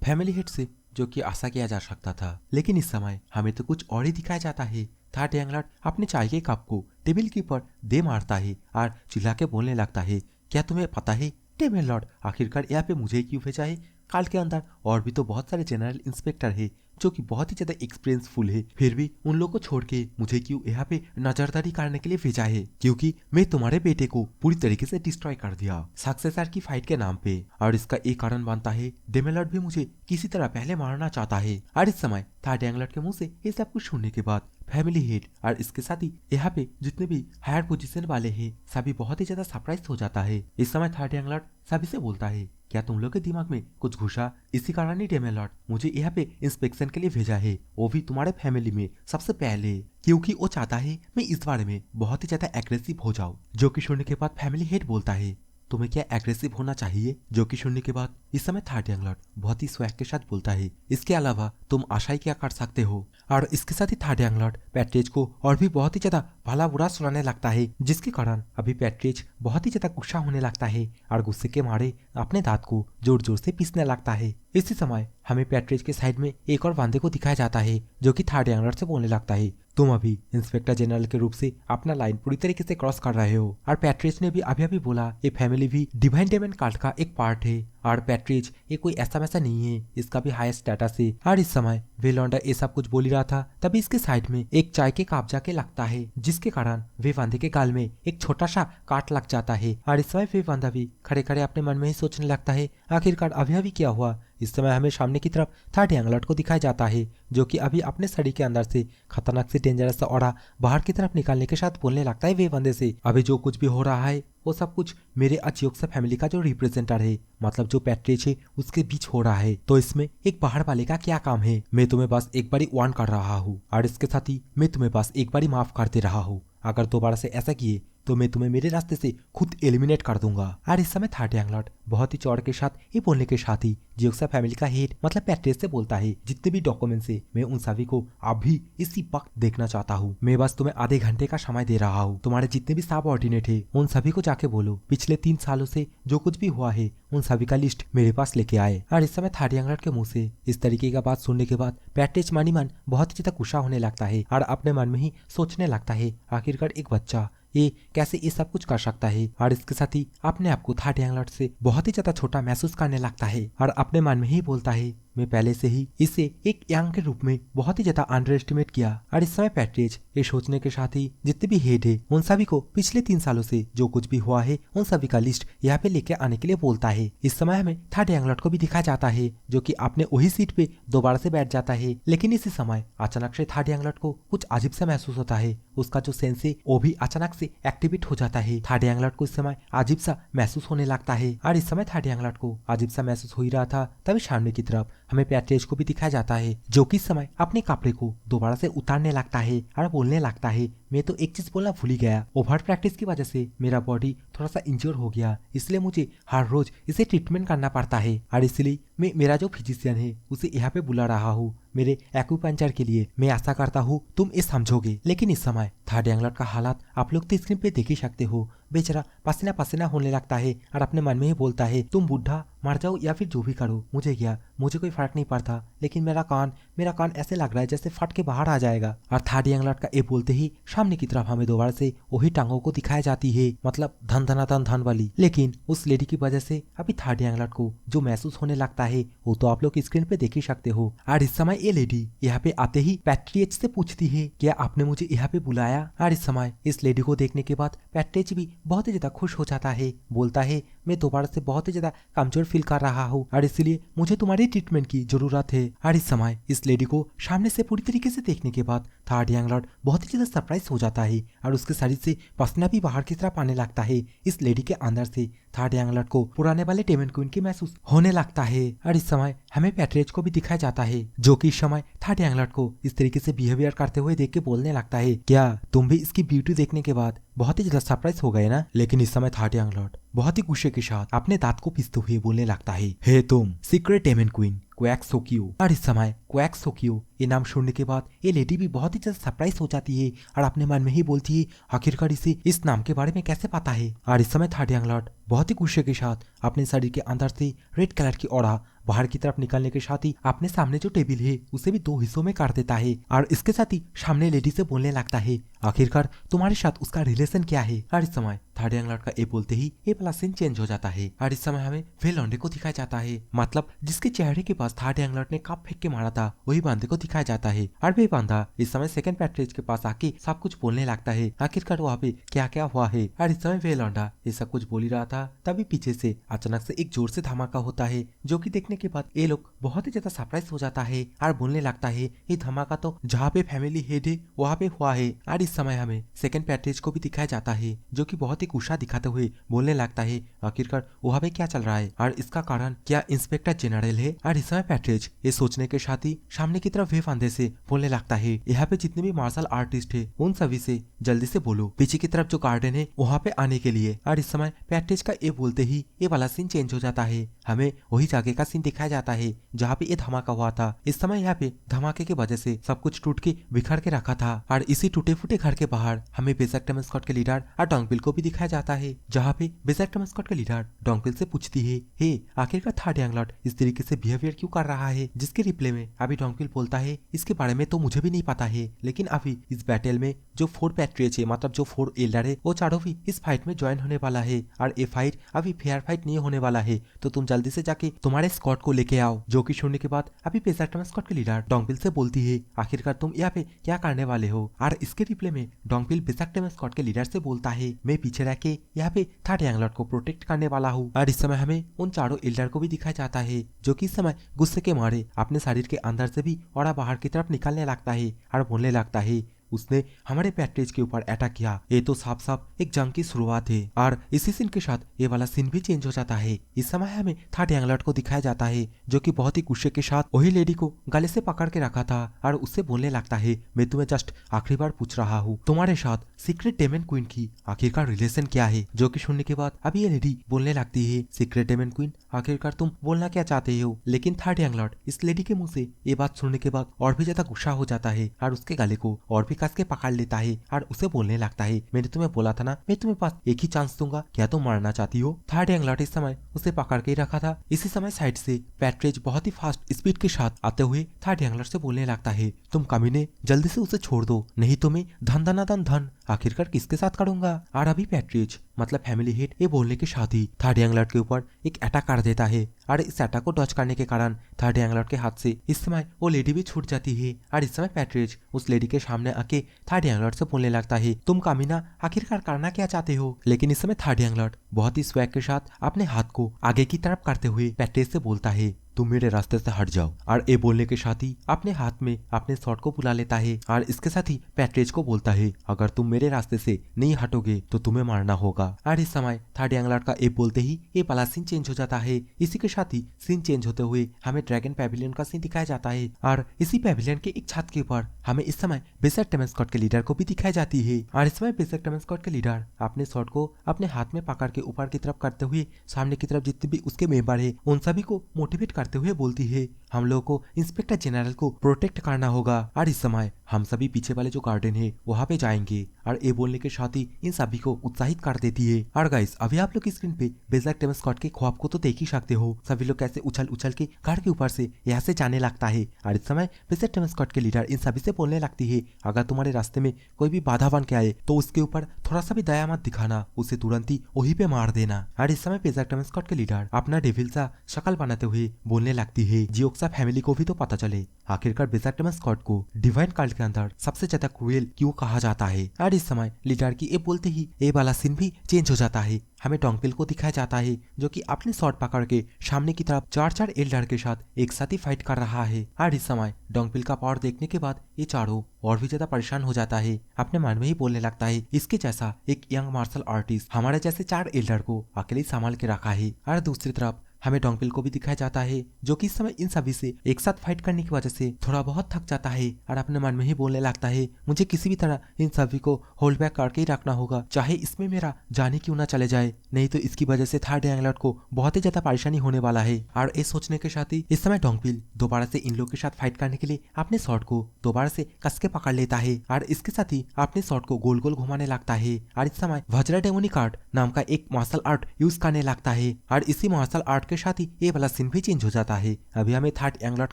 फैमिली हेड से जो कि आशा किया जा सकता था। लेकिन इस समय हमें तो कुछ और ही दिखाया जाता है। थर्ड यंग लॉर्ड अपने चाय के कप को टेबल के ऊपर दे मारता है और चिल्ला के बोलने लगता है, क्या तुम्हें पता है टेबल लॉर्ड आखिरकार यहाँ पे मुझे क्यों भेजा है? काल के अंदर और भी तो बहुत सारे जनरल इंस्पेक्टर है जो कि बहुत ही ज्यादा एक्सपीरियंसफुल है, फिर भी उन लोगों को छोड़ के मुझे क्यों यहाँ पे नजरदारी करने के लिए भेजा है? क्योंकि मैं तुम्हारे बेटे को पूरी तरीके से डिस्ट्रॉय कर दिया सक्सेसर की फाइट के नाम पे, और इसका एक कारण बनता है डेमेलॉर्ड भी मुझे किसी तरह पहले मारना चाहता है। और इस समय थर्ड यंग लॉर्ड के मुंह से ये सब कुछ सुनने के बाद फैमिली हेड और इसके साथ ही यहाँ पे जितने भी हायर पोजीशन वाले हैं सभी बहुत ही ज्यादा सरप्राइज हो जाता है। इस समय थर्ड यंग लॉर्ड सभी से बोलता है, क्या तुम लोग के दिमाग में कुछ घुसा? इसी कारण ही डेमेलॉर्ड मुझे यहाँ पे इंस्पेक्शन के लिए भेजा है, वो भी तुम्हारे फैमिली में सबसे पहले, क्योंकि वो चाहता है मैं इस बारे में बहुत ही ज्यादा एग्रेसिव हो जाऊं। जो कि सुनने के बाद फैमिली हेड बोलता है, तुम्हें क्या एग्रेसिव होना चाहिए? जो कि सुनने के बाद इस समय थर्ड यंग लॉर्ड बहुत ही स्वैग के साथ बोलता है, इसके अलावा तुम आशा ही क्या कर सकते हो? और इसके साथ ही थर्ड यंग लॉर्ड पैट्रिज को और भी बहुत ही ज्यादा भला बुरा सुनाने लगता है, जिसके कारण अभी पैट्रिज बहुत ही ज्यादा गुस्सा होने लगता है और गुस्से के मारे अपने दांत को जोर जोर से पीसने लगता है। इसी समय हमें पैट्रिज के साइड में एक और बंदे को दिखाया जाता है जो कि थर्ड यंग लॉर्ड से बोलने लगता है, तुम अभी इंस्पेक्टर जनरल के रूप से अपना लाइन पूरी तरीके से क्रॉस कर रहे हो। और पैट्रिज ने भी अभी अभी बोला ये फैमिली भी डिवाइन डायमंड कार्ड का एक पार्ट है और पैट्रिज ये कोई ऐसा वैसा नहीं है, इसका भी हाई स्टेटस है। और इस समय वे लौंडा ये सब कुछ बोल ही रहा था तभी इसके साइड में एक चाय के कप जाके लगता है, जिसके कारण वे बंदे के गाल में एक छोटा सा काट लग जाता है। और इस समय वे बंदा भी खड़े खड़े अपने मन में ही सोचने लगता है, आखिरकार अभी क्या हुआ? इस समय हमें सामने की तरफ थर्ड यंग लॉर्ड को दिखाया जाता है जो कि अभी अपने सड़ी के अंदर से खतरनाक से डेंजरस सा ऑरा बाहर की तरफ निकालने के साथ बोलने लगता है वे बंदे से, अभी जो कुछ भी हो रहा है वो सब कुछ मेरे जियोक्सा फैमिली का जो रिप्रेजेंटर है, मतलब जो पैट्रिज है उसके बीच हो रहा है, तो इसमें एक बाहर वाले का क्या काम है? मैं तुम्हें बस एक बारी वार्न कर रहा हूँ और इसके साथ ही मैं तुम्हें बस एक बारी माफ कर दे रहा हूँ, अगर दोबारा से ऐसा किए तो मैं तुम्हें मेरे रास्ते से खुद एलिमिनेट कर दूंगा। और इस समय थर्ड यंग लॉर्ड बहुत ही चौड़ के साथ ये बोलने के साथ ही जियोक्सा फैमिली का हेड मतलब पैट्रिज से बोलता है, जितने भी डॉक्यूमेंट्स है मैं उन सभी को अभी इसी वक्त देखना चाहता हूँ, मैं बस तुम्हें आधे घंटे का समय दे रहा हूँ, तुम्हारे जितने भी सब ऑर्डिनेट है उन सभी को जाके बोलो पिछले 3 सालों से जो कुछ भी हुआ है उन सभी का लिस्ट मेरे पास लेके आए। और इस समय थर्ड यंग लॉर्ड के मुंह से इस तरीके का बात सुनने के बाद पैट्रिज मन ही मन बहुत ही ज्यादा गुस्सा होने लगता है और अपने मन में ही सोचने लगता है, आखिरकार एक बच्चा ये कैसे ये सब कुछ कर सकता है? और इसके साथ ही अपने आप को थर्ड यंग लॉर्ड से बहुत ही ज्यादा छोटा महसूस करने लगता है और अपने मन में ही बोलता है, मैं पहले से ही इसे एक यंग के रूप में बहुत ही ज्यादा अंडर एस्टिमेट किया और इस समय पैट्रियज ये सोचने के साथ ही जितने भी हेड है उन सभी को पिछले 3 सालों से जो कुछ भी हुआ है उन सभी का लिस्ट यहाँ पे लेके आने के लिए बोलता है। इस समय हमें थर्ड यंगलॉर्ड को भी दिखाया जाता है जो कि अपने वही सीट पे दोबारा से बैठ जाता है, लेकिन इसी समय अचानक से थर्ड यंगलॉर्ड को कुछ अजीब सा महसूस होता है। उसका जो सेंस है वो भी अचानक से एक्टिवेट हो जाता है। थर्ड यंगलॉर्ड को इस समय अजीब सा महसूस होने लगता है और इस समय थर्ड यंगलॉर्ड को अजीब सा महसूस हो ही रहा था तभी सामने की तरफ हमें पैट्रियज को भी दिखाया जाता है जो कि इस समय अपने कपड़े को दोबारा से उतारने लगता है और बोलने लगता है, मैं तो एक चीज बोलना भूल ही गया, ओवर प्रैक्टिस की वजह से मेरा बॉडी थोड़ा सा इंजर हो गया, इसलिए मुझे हर रोज इसे ट्रीटमेंट करना पड़ता है और इसलिए मैं मेरा जो फिजिशियन है उसे यहाँ पे बुला रहा हूँ मेरे एक्यूपंक्चर के लिए। मैं आशा करता हूँ तुम ये समझोगे। लेकिन इस समय थर्ड यंगलॉर्ड का हालात आप लोग तो स्क्रीन पे देख ही सकते हो। बेचारा पसीना पसीना होने लगता है और अपने मन में ही बोलता है, तुम बुढ़ा मर जाओ या फिर जो भी करो मुझे क्या, मुझे कोई फर्क नहीं पड़ता, लेकिन मेरा कान ऐसे लग रहा है जैसे फट के बाहर आ जाएगा। और थर्ड यंगलॉर्ड का ये बोलते ही सामने की तरफ हमें दोबारा से वही टांगों को दिखाया जाती है, मतलब धन धनाधन धन वाली। लेकिन उस लेडी की वजह से अभी थर्ड यंगलॉर्ड को जो महसूस होने लगता है वो तो आप लोग स्क्रीन पे देख ही सकते हो। और इस समय ये लेडी यहाँ पे आते ही पैट्रियज से पूछती है, क्या आपने मुझे यहाँ पे बुलाया? और इस समय इस लेडी को देखने के बाद पैट्रियज भी बहुत ही ज्यादा खुश हो जाता है, बोलता है मैं दोबारा से बहुत ही ज्यादा कमजोर फील कर रहा हूँ और इसलिए मुझे तुम्हारी ट्रीटमेंट की जरूरत है। और इस समय इस लेडी को सामने से पूरी तरीके से देखने के बाद थर्ड यंगलॉर्ड बहुत ही ज्यादा सरप्राइज हो जाता है और उसके शरीर से पसीना भी बाहर की तरफ आने लगता है। इस लेडी के अंदर से थर्ड यंगलॉर्ड को पुराने वाले डेमन क्वीन की महसूस होने लगता है। और इस समय हमें पैट्रियज को भी दिखाया जाता है जो कि इस समय थर्ड यंगलॉर्ड को इस तरीके से बिहेवियर करते हुए देख के बोलने लगता है, क्या तुम भी इसकी ब्यूटी देखने के बाद बहुत ही ज्यादा सरप्राइज हो गए ना? लेकिन इस समय थर्ड यंगलॉर्ड बहुत ही गुस्से के साथ अपने दांत को पीसते हुए बोलने लगता है, हे तुम सीक्रेट डेमन क्वीन क्वैक सोकियो। और इस समय क्वैक सोकियो ये नाम सुनने के बाद ये लेडी भी बहुत ही ज्यादा सरप्राइज हो जाती है और अपने मन में ही बोलती है, आखिरकार इसे इस नाम के बारे में कैसे पता है? और इस समय थर्ड यंगलॉर्ड बहुत ही गुस्से के साथ अपने शरीर के अंदर से रेड कलर की ऑरा बाहर की तरफ निकलने के साथ ही अपने सामने जो टेबल है उसे भी 2 हिस्सों में काट देता है और इसके साथ ही सामने लेडी से बोलने लगता है, आखिरकार तुम्हारे साथ उसका रिलेशन क्या है? और इस समय थर्ड यंगलॉर्ड का ये बोलते ही ये वाला सीन चेंज हो जाता है और इस समय हमें वे लौंडे को दिखाया जाता है, मतलब जिसके चेहरे के पास थर्ड यंगलॉर्ड ने कप फेंक के मारा था वही बंदे को दिखाया जाता है। और वे बंदा इस समय सेकंड पैट्रियज के पास आके सब कुछ बोलने लगता है, आखिरकार वहाँ पे क्या क्या हुआ है। और इस समय वे लौंडा ये सब कुछ बोल ही रहा था तभी पीछे से अचानक से एक जोर से धमाका होता है जो कि देखने के बाद ये लोग बहुत ही ज्यादा सरप्राइज हो जाता है और बोलने लगता है, ये धमाका तो जहाँ पे फैमिली हेड है वहाँ पे हुआ है। और इस समय हमें सेकंड पैट्रियज को भी दिखाया जाता है जो कि बहुत ही गुस्सा दिखाते हुए बोलने लगता है, आखिरकार वहाँ पे क्या चल रहा है और इसका कारण क्या इंस्पेक्टर जनरल है? और इस समय पैट्रियज ये सोचने के साथ ही सामने की तरफ वे फंदे से बोलने लगता है, यहाँ पे जितने भी मार्शल आर्टिस्ट है उन सभी से जल्दी से बोलो पीछे की तरफ जो गार्डन है वहाँ पे आने के लिए। और इस समय पैट्रियज का ये बोलते ही ये वाला सीन चेंज हो जाता है, हमें वही जगह का सीन दिखाया जाता है जहाँ पे ये धमाका हुआ था। इस समय यहाँ पे धमाके की वजह से सब कुछ टूट के बिखर के रखा था और इसी टूटे फूटे घर के बाहर हमें बेजक टेमस्कॉट के लीडर और डोंगबिल को भी दिखाया जाता है, जहाँ पे बेजक टेमस्कॉट के लीडर डोंगबिल से पूछती है, हे आखिरकार थर्ड यंगलॉर्ड इस तरीके से बिहेवियर क्यों कर रहा है? जिसके रिप्ले में अभी डोंगबिल बोलता है, इसके बारे में तो मुझे भी नहीं पता है, लेकिन अभी इस बैटल में जो 4 पैट्रियज है मतलब जो 4 एल्डर है वो चारों भी इस फाइट में ज्वाइन होने वाला है और ये फाइट अभी फेयर फाइट नहीं होने वाला है, तो तुम जल्दी से जाके तुम्हारे स्क्वाड को लेके आओ। जो कि सुनने के बाद अभी बेजक टेमस्कॉट के लीडर डोंगबिल से बोलती है, आखिरकार तुम यहाँ पे क्या करने वाले हो? और इसके रिप्ले में डोंगबिल बेजक टेमस्कॉट के लीडर से बोलता है, मैं पीछे रह के यहाँ पे थर्ड यंगलॉर्ड को प्रोटेक्ट करने वाला हूँ। और इस समय हमें उन चारों एल्डर को भी दिखाया जाता है जो कि इस समय गुस्से के मारे अपने शरीर के अंदर से भी और बाहर की तरफ निकलने लगता है और बोलने लगता है, उसने हमारे पैट्रियज के ऊपर अटैक किया, ये तो साफ साफ एक जंग की शुरुआत है। और इसी सीन के साथ ये वाला सीन भी चेंज हो जाता है। इस समय हमें थर्ड यंगलॉर्ड को दिखाया जाता है जो कि बहुत ही गुस्से के साथ वही लेडी को गले से पकड़ के रखा था और उससे बोलने लगता है, मैं तुम्हें जस्ट आखिरी बार पूछ रहा हूँ, तुम्हारे साथ सीक्रेट डेमन क्वीन की आखिरकार रिलेशन क्या है? जो कि सुनने के बाद अभी ये लेडी बोलने लगती है, सीक्रेट डेमन क्वीन आखिरकार तुम बोलना क्या चाहते हो? लेकिन थर्ड यंगलॉर्ड इस लेडी के मुंह से ये बात सुनने के बाद और भी ज्यादा गुस्सा हो जाता है और उसके गले को और भी कस के पकड़ लेता है और उसे बोलने लगता है, मैंने तुम्हें बोला था ना, मैं तुम्हें पास एक ही चांस दूंगा, क्या तुम मरना चाहती हो। थर्ड यंगलॉट इस समय उसे पकड़ के ही रखा था। इसी समय साइड से पैट्रिज बहुत ही फास्ट स्पीड के साथ आते हुए थर्ड यंगलॉट से बोलने लगता है, तुम कमीने जल्दी से उसे छोड़ दो, नहीं तो मैं धन धनाधन धन आखिरकार किसके साथ करूंगा। और अभी पैट्रिज मतलब फैमिली हेड ये बोलने के साथ ही थर्ड यंगलॉट के ऊपर एक अटैक कर देता है और इस अटैक को डॉज करने के कारण थर्ड यंगलॉट के हाथ से इस समय वो लेडी भी छूट जाती है। और इस समय पैट्रिज उस लेडी के सामने आके थर्ड यंगलॉट से बोलने लगता है, तुम कामिना आखिरकार करना क्या चाहते हो। लेकिन इस समय थर्ड यंगलॉट बहुत ही स्वैग के साथ अपने हाथ को आगे की तरफ करते हुए पैट्रिज से बोलता है, तुम मेरे रास्ते से हट जाओ। और ये बोलने के साथ ही अपने हाथ में अपने शॉट को बुला लेता है और इसके साथ ही पैट्रिज को बोलता है, अगर तुम मेरे रास्ते से नहीं हटोगे तो तुम्हें मारना होगा। और इस समय थर्ड यंगलॉट का ये बोलते ही ये वाला सीन चेंज हो जाता है। इसी के साथ ही सीन चेंज होते हुए हमें ड्रैगन पैविलियन का सीन दिखाया जाता है और इसी पैविलियन के एक छत के ऊपर हमें इस समय बेसिक टेमेस्कॉट के लीडर को भी दिखाई जाती है। और इस समय बेसिक टेमेस्कॉट के लीडर अपने शॉट को अपने हाथ में पकड़ के ऊपर की तरफ करते हुए सामने की तरफ जितने भी उसके मेंबर है उन सभी को मोटिवेट करते हुए बोलती है, हम लोगों को इंस्पेक्टर जनरल को प्रोटेक्ट करना होगा और इस समय हम सभी पीछे वाले जो गार्डन है वहाँ पे जाएंगे। और ये बोलने के साथ ही इन सभी को उत्साहित कर देती है। और गाइस अभी आप लोग स्क्रीन पे बेसिक टेमेस्कॉट के ख्वाब को तो देख ही सकते हो, सभी लोग कैसे उछल उछल के घर के ऊपर से यहाँ से जाने लगता है। और इस समय बेसिक टेमेस्कॉट के लीडर इन सभी से बोलने लगती है, अगर तुम्हारे रास्ते में कोई भी बाधा बन के आए तो उसके ऊपर थोड़ा सा भी दया मत दिखाना, उसे तुरंत ही वहीं पे मार देना। और इस समय बेसिक टेमेस्कॉट के लीडर अपना डेविल सा शक्ल बनाते हुए बोलने लगती है, जियोक्सा फैमिली को भी तो पता चले आखिरकार बेसिक टेमेस्कॉट को डिवाइन कल्ट के अंदर सबसे ज्यादा क्रूएल क्यों कहा जाता है। और इस समय लीडर की ये बोलते ही ये वाला सीन भी चेंज हो जाता है। हमें डोंगपिल को दिखाया जाता है जो कि अपने शॉट पकड़ के सामने की तरफ चार एल्डर के साथ एक साथ ही फाइट कर रहा है। और इस समय डोंगपिल का पावर देखने के बाद ये चारों और भी ज्यादा परेशान हो जाता है, अपने मन में ही बोलने लगता है, इसके जैसा एक यंग मार्शल आर्टिस्ट हमारे जैसे 4 एल्डर को अकेले संभाल के रखा है। और दूसरी तरफ हमें डोंगपिल को भी दिखाया जाता है जो कि इस समय इन सभी से एक साथ फाइट करने की वजह से थोड़ा बहुत थक जाता है और अपने मन में ही बोलने लगता है, मुझे किसी भी तरह इन सभी को होल्ड बैक करके ही रखना होगा, चाहे इसमें मेरा जाने क्यों ना चले जाए, नहीं तो इसकी वजह से थर्ड यंगलॉट को बहुत ही ज्यादा परेशानी होने वाला है। और ये सोचने के साथ ही इस समय डोंगपिल दोबारा से इन लोग के साथ फाइट करने के लिए अपने शॉट को दोबारा से कस के पकड़ लेता है और इसके साथ ही अपने शॉट को गोल गोल घुमाने लगता है। और इस समय वज्रा डेमोनिक आर्ट नाम का एक मार्शल आर्ट यूज करने लगता है और इसी मार्शल आर्ट के साथ ही ये वाला सीन भी चेंज हो जाता है। अभी हमें थर्ड यंगलॉट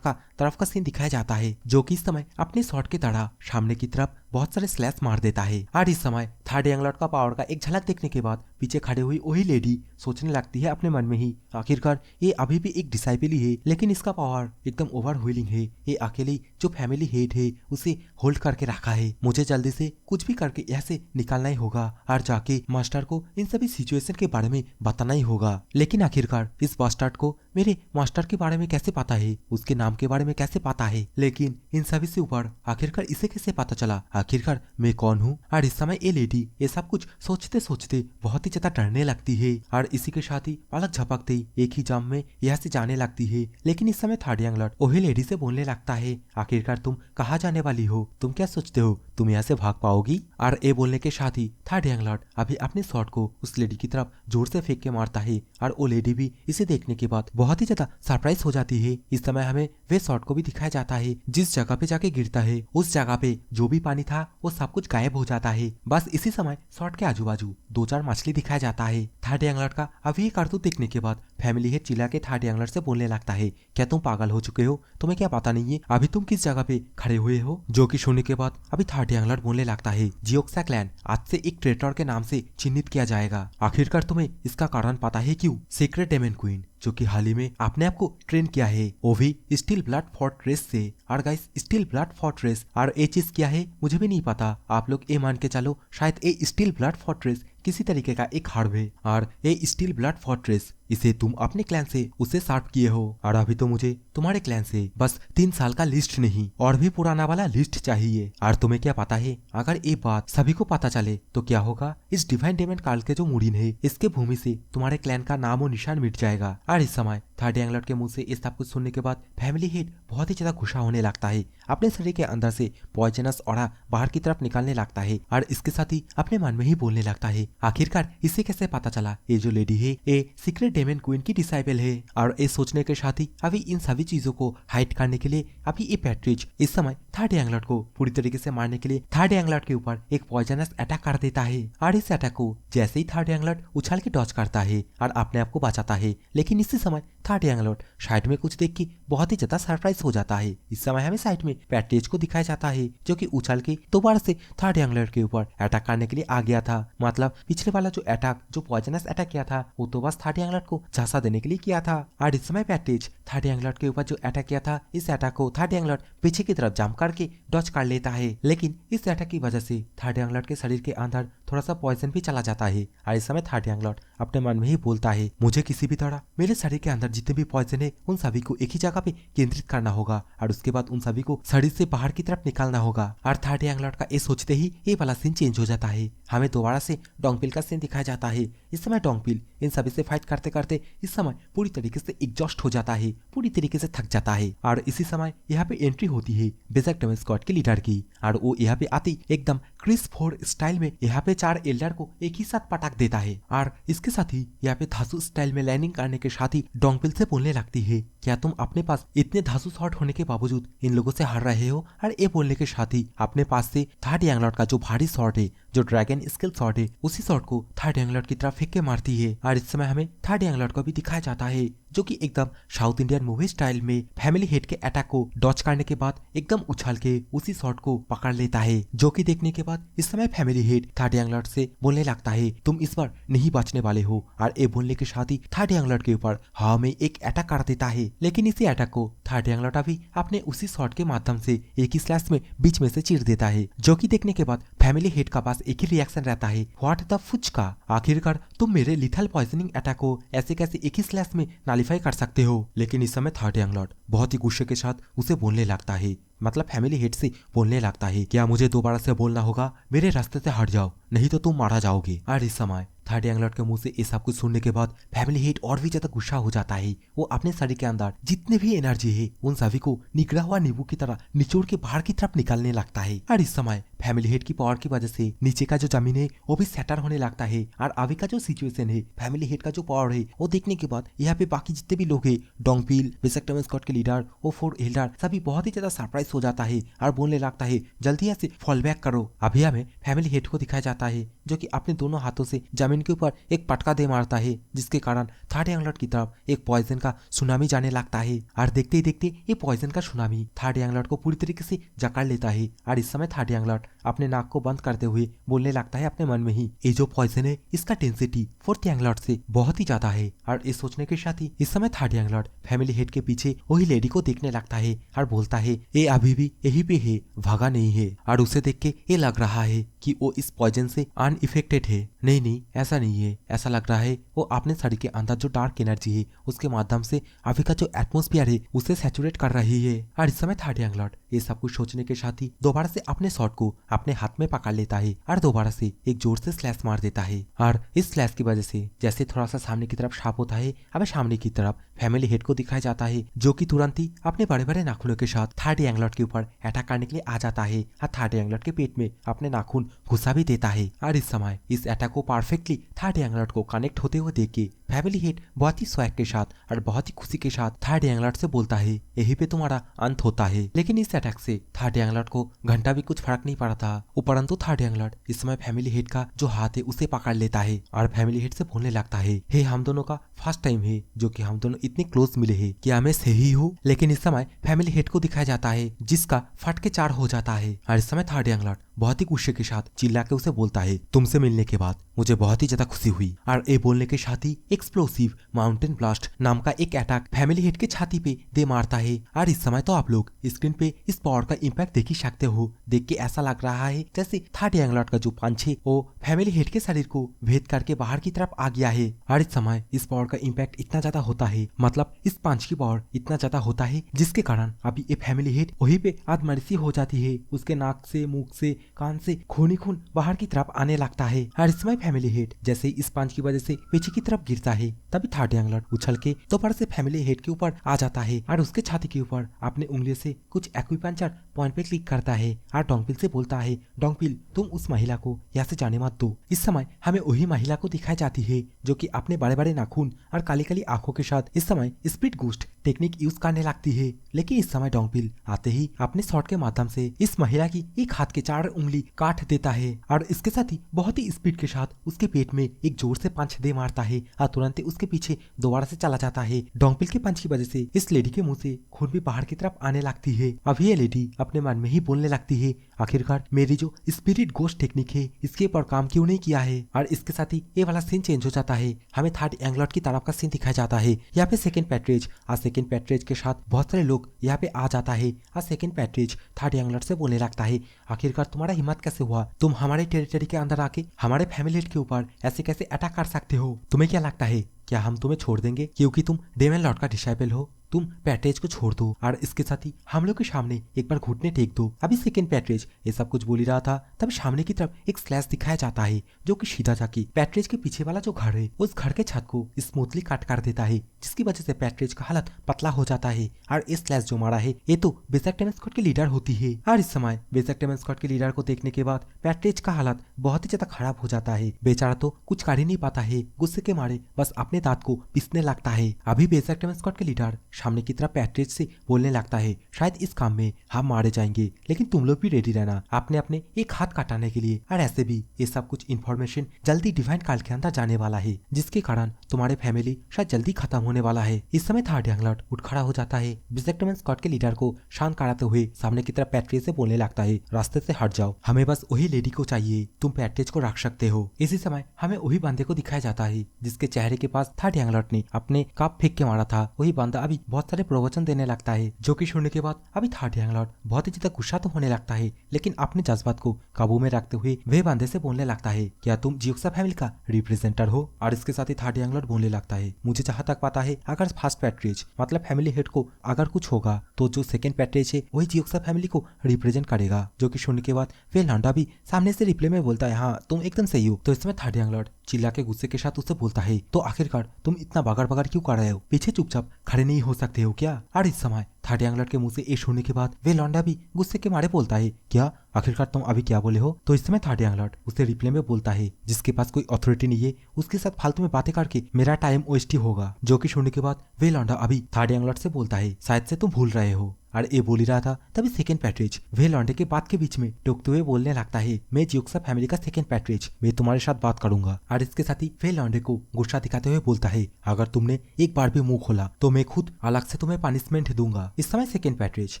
का तरफ का सीन दिखाया जाता है जो कि इस समय अपने शॉट के तरह सामने की तरफ बहुत सारे स्लैश मार देता है। और इस समय थर्ड यंगलॉट का पावर का एक झलक देखने के बाद पीछे खड़े हुई वही लेडी सोचने लगती है अपने मन में ही, आखिरकार ये अभी भी एक डिसाइपल ही है लेकिन इसका पावर एकदम ओवरव्हेलिंग है, ये अकेले जो फैमिली हेड है उसे होल्ड करके रखा है, मुझे जल्दी से कुछ भी करके यहाँ से निकालना ही होगा और जाके मास्टर को इन सभी सिचुएशन के बारे में बताना ही होगा। लेकिन आखिरकार इस बास्टर्ड को मेरे मास्टर के बारे में कैसे पता है, उसके नाम के बारे में कैसे पता है, लेकिन इन सभी से ऊपर आखिरकार इसे कैसे पता चला आखिरकार मैं कौन हूँ। और इस समय ये लेडी ये सब कुछ सोचते सोचते बहुत ही ज्यादा डरने लगती है और इसी के साथ ही पलक झपकते ही एक ही जाम में यहाँ से जाने लगती है। लेकिन इस समय थर्ड यंगलॉट वही लेडी से बोलने लगता है, आखिरकार तुम कहाँ जाने वाली हो, तुम क्या सोचते हो तुम यहाँ से भाग पाओगी। और ये बोलने के साथ ही थर्ड यंगलॉट अभी अपने शॉट को उस लेडी की तरफ जोर से फेंक के मारता है और वो लेडी भी इसे देखने के बाद बहुत ही ज्यादा सरप्राइज हो जाती है। इस समय हमें वे शॉट को भी दिखाया जाता है जिस जगह पे जाके गिरता है उस जगह पे जो भी पानी था वो सब कुछ गायब हो जाता है। बस इसी समय शॉट के आजू बाजू 2-4 मछली दिखाया जाता है। थर्ड यंगलॉट का अभी ये करतूत देखने के बाद फैमिली हेड चिल्ला के थर्ड यंगलॉट से बोलने लगता है, क्या तुम पागल हो चुके हो, तुम्हें क्या पता नहीं है अभी तुम किस जगह पे खड़े हुए हो। जो कि सुनने के बाद अभी थर्ड यंगलॉट बोलने लगता है, जियोक्सा क्लैन आज से एक ट्रेटर के नाम से चिन्हित किया जाएगा, आखिरकार तुम्हें इसका कारण पता है क्यों। सीक्रेट डेमन क्वीन जो कि हाल ही में अपने आप को ट्रेन किया है वो भी स्टील ब्लड फोर्ट्रेस से। और गाइस स्टील ब्लड फोर्ट्रेस और ये चीज क्या है मुझे भी नहीं पता, आप लोग ये मान के चलो शायद ये स्टील ब्लड फोर्ट्रेस किसी तरीके का एक हार्ड है और ये स्टील ब्लड फोर्ट्रेस इसे तुम अपने क्लैन से उसे शार्प किए हो और अभी तो मुझे तुम्हारे क्लैन से बस 3 साल का लिस्ट नहीं और भी पुराना वाला लिस्ट चाहिए। और तुम्हें क्या पता है अगर ये बात सभी को पता चले तो क्या होगा, इस डिवाइन डेमन काल के जो मुड़ीन है इसके भूमि से तुम्हारे क्लैन का नामो निशान मिट जाएगा। और इस समय थर्ड यंगलॉट के मुंह से इस सब कुछ सुनने के बाद फैमिली हेड बहुत ही ज्यादा गुस्सा होने लगता है, अपने शरीर के अंदर से पॉइजनस ऑरा बाहर की तरफ निकालने लगता है और इसके साथ ही अपने मन में ही बोलने लगता है, आखिरकार इसे कैसे पता चला ये जो लेडी है ये सीक्रेट डेमन क्वीन की डिसाइबल है। और ये सोचने के साथ ही अभी इन सभी चीजों को हाइड करने के लिए अभी ये पैट्रिज इस समय थर्ड यंग लॉर्ड को पूरी तरीके से मारने के लिए थर्ड यंग लॉर्ड के ऊपर एक पॉइजनस अटैक कर देता है। और इस अटैक को जैसे ही थर्ड यंग लॉर्ड उछाल के डॉज करता है और अपने आप को बचाता है, लेकिन इसी समय थर्ड यंग लॉर्ड साइड में कुछ देख के बहुत ही ज्यादा सरप्राइज हो जाता है। इस समय हमें साइड में पैट्रिज को दिखाया जाता है जो कि उछल के दोबारा से थर्ड यंग लॉर्ड के ऊपर अटैक करने के लिए आ गया था। मतलब पिछले वाला जो अटैक, जो पॉइजनस अटैक किया था, वो तो बस थर्ड यंग लॉर्ड को झांसा देने के लिए किया था। और इस समय पैट्रिज थर्ड यंग लॉर्ड के ऊपर जो अटैक किया था, इस अटैक को थर्ड यंग लॉर्ड पीछे की तरफ जंप करके डॉज कर लेता है। लेकिन इस अटैक की वजह से थर्ड यंग लॉर्ड के शरीर के अंदर थोड़ा सा पॉइजन भी चला जाता है। और इस समय थर्ड यंग लॉर्ड अपने मन में ही बोलता है, मुझे किसी भी तरह मेरे शरीर के अंदर जितने भी पॉइजन है उन सभी को एक ही जगह पे केंद्रित करना होगा और उसके बाद उन सभी को शरीर से बाहर की तरफ निकालना होगा। और थर्ड यंग लॉर्ड का ये सोचते ही ये वाला सीन चेंज हो जाता है। हमें दोबारा से डोंगपिल का सीन दिखाया जाता है। इस समय डोंगपिल इन सभी से फाइट करते करते इस समय पूरी तरीके से एग्जॉस्ट हो जाता है, पूरी तरीके से थक जाता है। और इसी समय यहाँ पे एंट्री होती है बेजक डेमन स्क्वाड के लीडर की। और वो यहाँ पे आती एकदम क्रिस 4 स्टाइल में यहाँ पे 4 एल्डर को एक ही साथ पटाख देता है। और इसके साथ ही यहाँ पे धासु स्टाइल में लैंडिंग करने के साथ ही डोंगपिल से बोलने लगती है, क्या तुम अपने पास इतने धासु शॉट होने के बावजूद इन लोगों से हार रहे हो? और ये बोलने के साथ ही अपने पास से थर्ड यंग लॉर्ड का जो भारी शॉट है, जो ड्रैगन स्किल शॉट है, उसी शॉट को थर्ड यंग लॉर्ड की तरफ फेंक के मारती है। और इस समय हमें थर्ड यंग लॉर्ड को भी दिखाया जाता है जो कि एकदम साउथ इंडियन मूवी स्टाइल में फैमिली हेड के अटैक को डॉज करने के बाद एकदम उछाल के उसी शॉट को पकड़ लेता है। जो कि देखने के बाद इस समय family head third young Lord से बोलने लगता है, तुम इस बार नहीं बचने वाले हो। और ये बोलने के साथ ही थर्ड यंग लॉर्ड के ऊपर हवा में एक अटैक कर देता है। लेकिन इसी अटैक को थर्ड यंग लॉर्ड अभी अपने उसी शॉट के माध्यम से एक ही स्लैश में बीच में से चीर देता है। जो कि देखने के बाद फैमिली हेड का पास एक ही रिएक्शन रहता है, व्हाट द फुच का, आखिरकार तुम मेरे लिथल पॉइजनिंग अटैक को ऐसे कैसे एक ही स्लैश में नालीफाई कर सकते हो। लेकिन इस समय थर्ड यंग लॉर्ड बहुत ही गुस्से के साथ उसे बोलने लगता है, मतलब फैमिली हेड से बोलने लगता है, क्या मुझे दोबारा से बोलना होगा, मेरे रास्ते से हट जाओ नहीं तो तुम मारा जाओगे। और इस समय थर्ड यंग लॉर्ड के मुंह से ये सब कुछ सुनने के बाद फैमिली हेड और भी ज्यादा गुस्सा हो जाता है। वो अपने शरीर के अंदर जितने भी एनर्जी है उन सभी को निगड़ा हुआ नींबू की तरह निचोड़ के बाहर की तरफ निकालने लगता है। और इस समय फैमिली हेड की पावर की वजह से नीचे का जो जमीन है वो भी सेटर होने लगता है। और अभी का जो सिचुएशन है, फैमिली हेड का जो पावर है वो देखने के बाद यहाँ पे बाकी जितने भी लोग है, डोंगपिल, बेजक डेमन स्क्वाड के लीडर, वो 4 एल्डर, सभी बहुत ही ज्यादा सरप्राइज हो जाता है और बोलने लगता है, जल्दी ऐसे फॉल बैक करो। अभी हमें फैमिली हेड को दिखाया जाता है जो कि अपने दोनों हाथों से जमीन के ऊपर एक पटका दे मारता है, जिसके कारण थर्ड यंग लॉर्ड की तरफ एक पॉइजन का सुनामी जाने लगता है। और देखते ही देखते ये पॉइजन का सुनामी थर्ड यंग लॉर्ड को पूरी तरीके से जकड़ लेता है। और इस समय थर्ड यंग लॉर्ड अपने नाक को बंद करते हुए बोलने लगता है अपने मन में ही, ये जो पॉइजन है इसका डेंसिटी फोर्थ यंग लॉर्ड से बहुत ही ज्यादा है। और इस सोचने के साथ ही इस समय third young Lord family head के पीछे वही लेडी को देखने लगता है और बोलता है, ये अभी भी यही पे है, भागा नहीं है। और उसे देख के ये लग रहा है कि वो इस पॉइजन से अनइफेक्टेड है। नहीं, ऐसा नहीं है, ऐसा लग रहा है वो अपने शरीर के अंदर जो डार्क एनर्जी है उसके माध्यम से अभी का जो एटमोस्फियर है उसे सैचुरेट कर रही है। और इस समय थर्ड यंग लॉर्ड ये सब कुछ सोचने के साथ ही दोबारा से अपने शॉट को अपने हाथ में पकड़ लेता है और दोबारा से एक जोर से स्लैश मार देता है। और इस स्लैश की वजह से जैसे थोड़ा सा सामने की तरफ शार्प होता है, अब सामने की तरफ फैमिली हेड को दिखाया जाता है जो कि तुरंत ही अपने बड़े बड़े नाखूनों के साथ थर्ड यंग लॉर्ड के ऊपर अटैक करने के लिए आ जाता है और थर्ड यंग लॉर्ड के पेट में अपने नाखून घुसा भी देता है। और इस समय इस अटैक को परफेक्टली थर्ड यंग लॉर्ड को कनेक्ट होते हुए देख के फैमिली हेड बहुत ही स्वैग के साथ और बहुत ही खुशी के साथ थर्ड यंग लॉर्ड से बोलता है, यही पे तुम्हारा अंत होता है। लेकिन इस अटैक से थर्ड यंग लॉर्ड को घंटा भी कुछ फर्क नहीं पड़ा था। उपरंतु थर्ड यंग लॉर्ड इस समय फैमिली हेड का जो हाथ है उसे पकड़ लेता है और फैमिली हेड से बोलने लगता है, हे हम दोनों का फर्स्ट टाइम है जो कि हम दोनों इतने क्लोज मिले हैं, क्या मैं सही हूँ? लेकिन इस समय फैमिली हेड को दिखाया जाता है जिसका फट के 4 हो जाता है। और इस समय थर्ड यंग लॉर्ड बहुत ही गुस्से के साथ चिल्ला के उसे बोलता है, तुमसे मिलने के बाद मुझे बहुत ही ज्यादा खुशी हुई। और ये बोलने के साथ ही एक्सप्लोसिव माउंटेन ब्लास्ट नाम का एक अटैक फैमिली हेड के छाती पे दे मारता है। और इस समय तो आप लोग स्क्रीन पे इस पावर का इम्पैक्ट देख ही सकते हो। देख के ऐसा लग रहा है जैसे थर्ड यंग लॉर्ड का जो पंच है वो फैमिली हेड के शरीर को भेद करके बाहर की तरफ आ गया है। और इस समय इस पावर का इम्पैक्ट इतना ज्यादा होता है, मतलब इस पंच की पावर इतना ज्यादा होता है जिसके कारण अभी ये फैमिली हेड वहीं पे आत्मरिसी हो जाती है। उसके नाक से, मुख से, कान से खून ही खून बाहर की तरफ आने लगता है। और इस समय फैमिली हेड जैसे ही इस पंच की वजह से पीछे की तरफ गिरता देता है। तभी थर्ड यंग लॉर्ड उछल के दोबारा से फैमिली हेड के ऊपर आ जाता है और उसके छाती के ऊपर अपने उंगलियों से कुछ एक्यूपंक्चर पॉइंट पे क्लिक करता है और डोंगपिल से बोलता है, डोंगपिल तुम उस महिला को यहाँ से जाने मत दो। इस समय हमें वही महिला को दिखाई जाती है जो कि अपने बड़े बड़े नाखून और काली काली आंखों के साथ इस समय स्पीड गोस्ट टेक्निक यूज करने लगती है। लेकिन इस समय डोंगपिल आते ही अपने शॉट के माध्यम से इस महिला की एक हाथ के 4 उंगली काट देता है और इसके साथ ही बहुत ही स्पीड के साथ उसके पेट में एक जोर से पंच दे मारता है और तुरंत ही उसके पीछे दोबारा से चला जाता है। डोंगपिल के पंच की वजह से इस लेडी के मुंह से खून भी बाहर की तरफ आने लगती है। अभी ये लेडी अपने मन में ही बोलने लगती है, आखिरकार मेरी जो स्पिरिट गोस्ट टेक्निक है इसके ऊपर काम क्यों नहीं किया है। और इसके साथ ही ये वाला सीन चेंज हो जाता है, हमें थर्ड यंग लॉर्ड की तरफ का सीन दिखाया जाता है। यहाँ पे सेकंड पैट्रेज और सेकंड पैट्रेज के साथ बहुत सारे लोग यहाँ पे आ जाता है और सेकंड पैट्रेज थर्ड यंग लॉर्ड से बोलने लगता है, आखिरकार तुम्हारा हिम्मत कैसे हुआ, तुम हमारे टेरिटरी के अंदर आके हमारे फैमिली के ऊपर ऐसे कैसे अटैक कर सकते हो। तुम्हें क्या लगता है क्या हम तुम्हें छोड़ देंगे क्योंकि तुम डेमन लॉर्ड का डिसाइपल हो। तुम पैट्रेज को छोड़ दो और इसके साथ ही हम लोग के सामने एक बार घुटने टेक दो। अभी सेकंड पैट्रेज ये सब कुछ बोल ही रहा था तब सामने की तरफ एक स्लैश दिखाया जाता है जो कि सीधा जाके पैट्रेज के पीछे वाला जो घर है उस घर के छत को स्मूथली काट कर देता है, जिसकी वजह से पैट्रेज का हालत पतला हो जाता है। और इस स्लैश जो मारा है ये तो बेसिक टेम स्क्वाड की लीडर होती है। और इस समय बेसिक टेम स्क्वाड के लीडर को देखने के बाद पैट्रेज का हालत बहुत ही ज्यादा खराब हो जाता है। बेचारा तो कुछ कर ही नहीं पाता है, गुस्से के मारे बस अपने दांत को पीसने लगता है। अभी बेसिक टेम स्क्वाड के लीडर सामने की तरफ पैट्रेज से बोलने लगता है, शायद इस काम में हम मारे जाएंगे लेकिन तुम लोग भी रेडी रहना अपने अपने एक हाथ काटने के लिए। और ऐसे भी ये सब कुछ इन्फॉर्मेशन जल्दी डिवाइन काल के अंदर जाने वाला है जिसके कारण तुम्हारे फैमिली शायद जल्दी खत्म होने वाला है। इस समय थर्ड यंग लॉर्ड उठ खड़ा हो जाता है, बिजेक्टमैन स्क्वाड के लीडर को शांत कराते हुए सामने की तरफ पैट्रेज से बोलने लगता है, रास्ते से हट जाओ, हमें बस वही लेडी को चाहिए, तुम पैट्रेज को रख सकते हो। इसी समय हमें वही बंदे को दिखाया जाता है जिसके चेहरे के पास थर्ड यंग लॉर्ड ने अपने कप फेंक के मारा था। वही बंदा अभी बहुत सारे प्रवचन देने लगता है जो कि सुनने के बाद अभी थर्ड यंग लॉर्ड बहुत ही ज्यादा गुस्सा तो होने लगता है, लेकिन अपने जज्बात को काबू में रखते हुए वे बंदे से बोलने लगता है, क्या तुम जियोक्सा फैमिली का रिप्रेजेंटर हो। और इसके साथ ही थर्ड यंग लॉर्ड बोलने लगता है, मुझे जहाँ तक पता है अगर फर्स्ट पैट्रेज मतलब फैमिली हेड को अगर कुछ होगा तो जो सेकंड पैट्रेज है वही जियोक्सा फैमिली को रिप्रेजेंट करेगा। जो कि सुनने के बाद वे लॉन्डा भी सामने से रिप्ले में बोलता है, हाँ तुम एकदम सही हो। तो इसमें थर्ड यंग लॉर्ड चिल्ला के गुस्से के साथ उससे बोलता है, तो आखिरकार तुम इतना बगड़ बगड़ क्यों कर रहे हो, पीछे चुपचाप खड़े नहीं हो सकते हो क्या। और इस समय थर्ड यंग लॉर्ड के मुंह से ये सुनने के बाद वे लॉन्डा भी गुस्से के मारे बोलता है, क्या आखिरकार तुम अभी क्या बोले हो। तो इस समय थर्ड यंग लॉर्ड उसे रिप्ले में बोलता है, जिसके पास कोई अथॉरिटी नहीं है उसके साथ फालतू में बातें करके मेरा टाइम वेस्ट ही होगा। जो कि सुनने के बाद वे लॉन्डा अभी थर्ड यंग लॉर्ड से बोलता है, शायद से तुम भूल रहे हो। और ये बोल ही रहा था तभी सेकंड पैट्रेज वे लॉन्डे के बात के बीच में टोकते हुए बोलने लगता है, मैं जियोक्सा फैमिली का सेकंड पैट्रेज, मैं तुम्हारे साथ बात करूंगा। और इसके साथ ही वे लॉन्डे को गुस्सा दिखाते हुए बोलता है, अगर तुमने एक बार भी मुंह खोला तो मैं खुद अलग से तुम्हें पनिशमेंट दूंगा। इस समय सेकंड पैट्रेज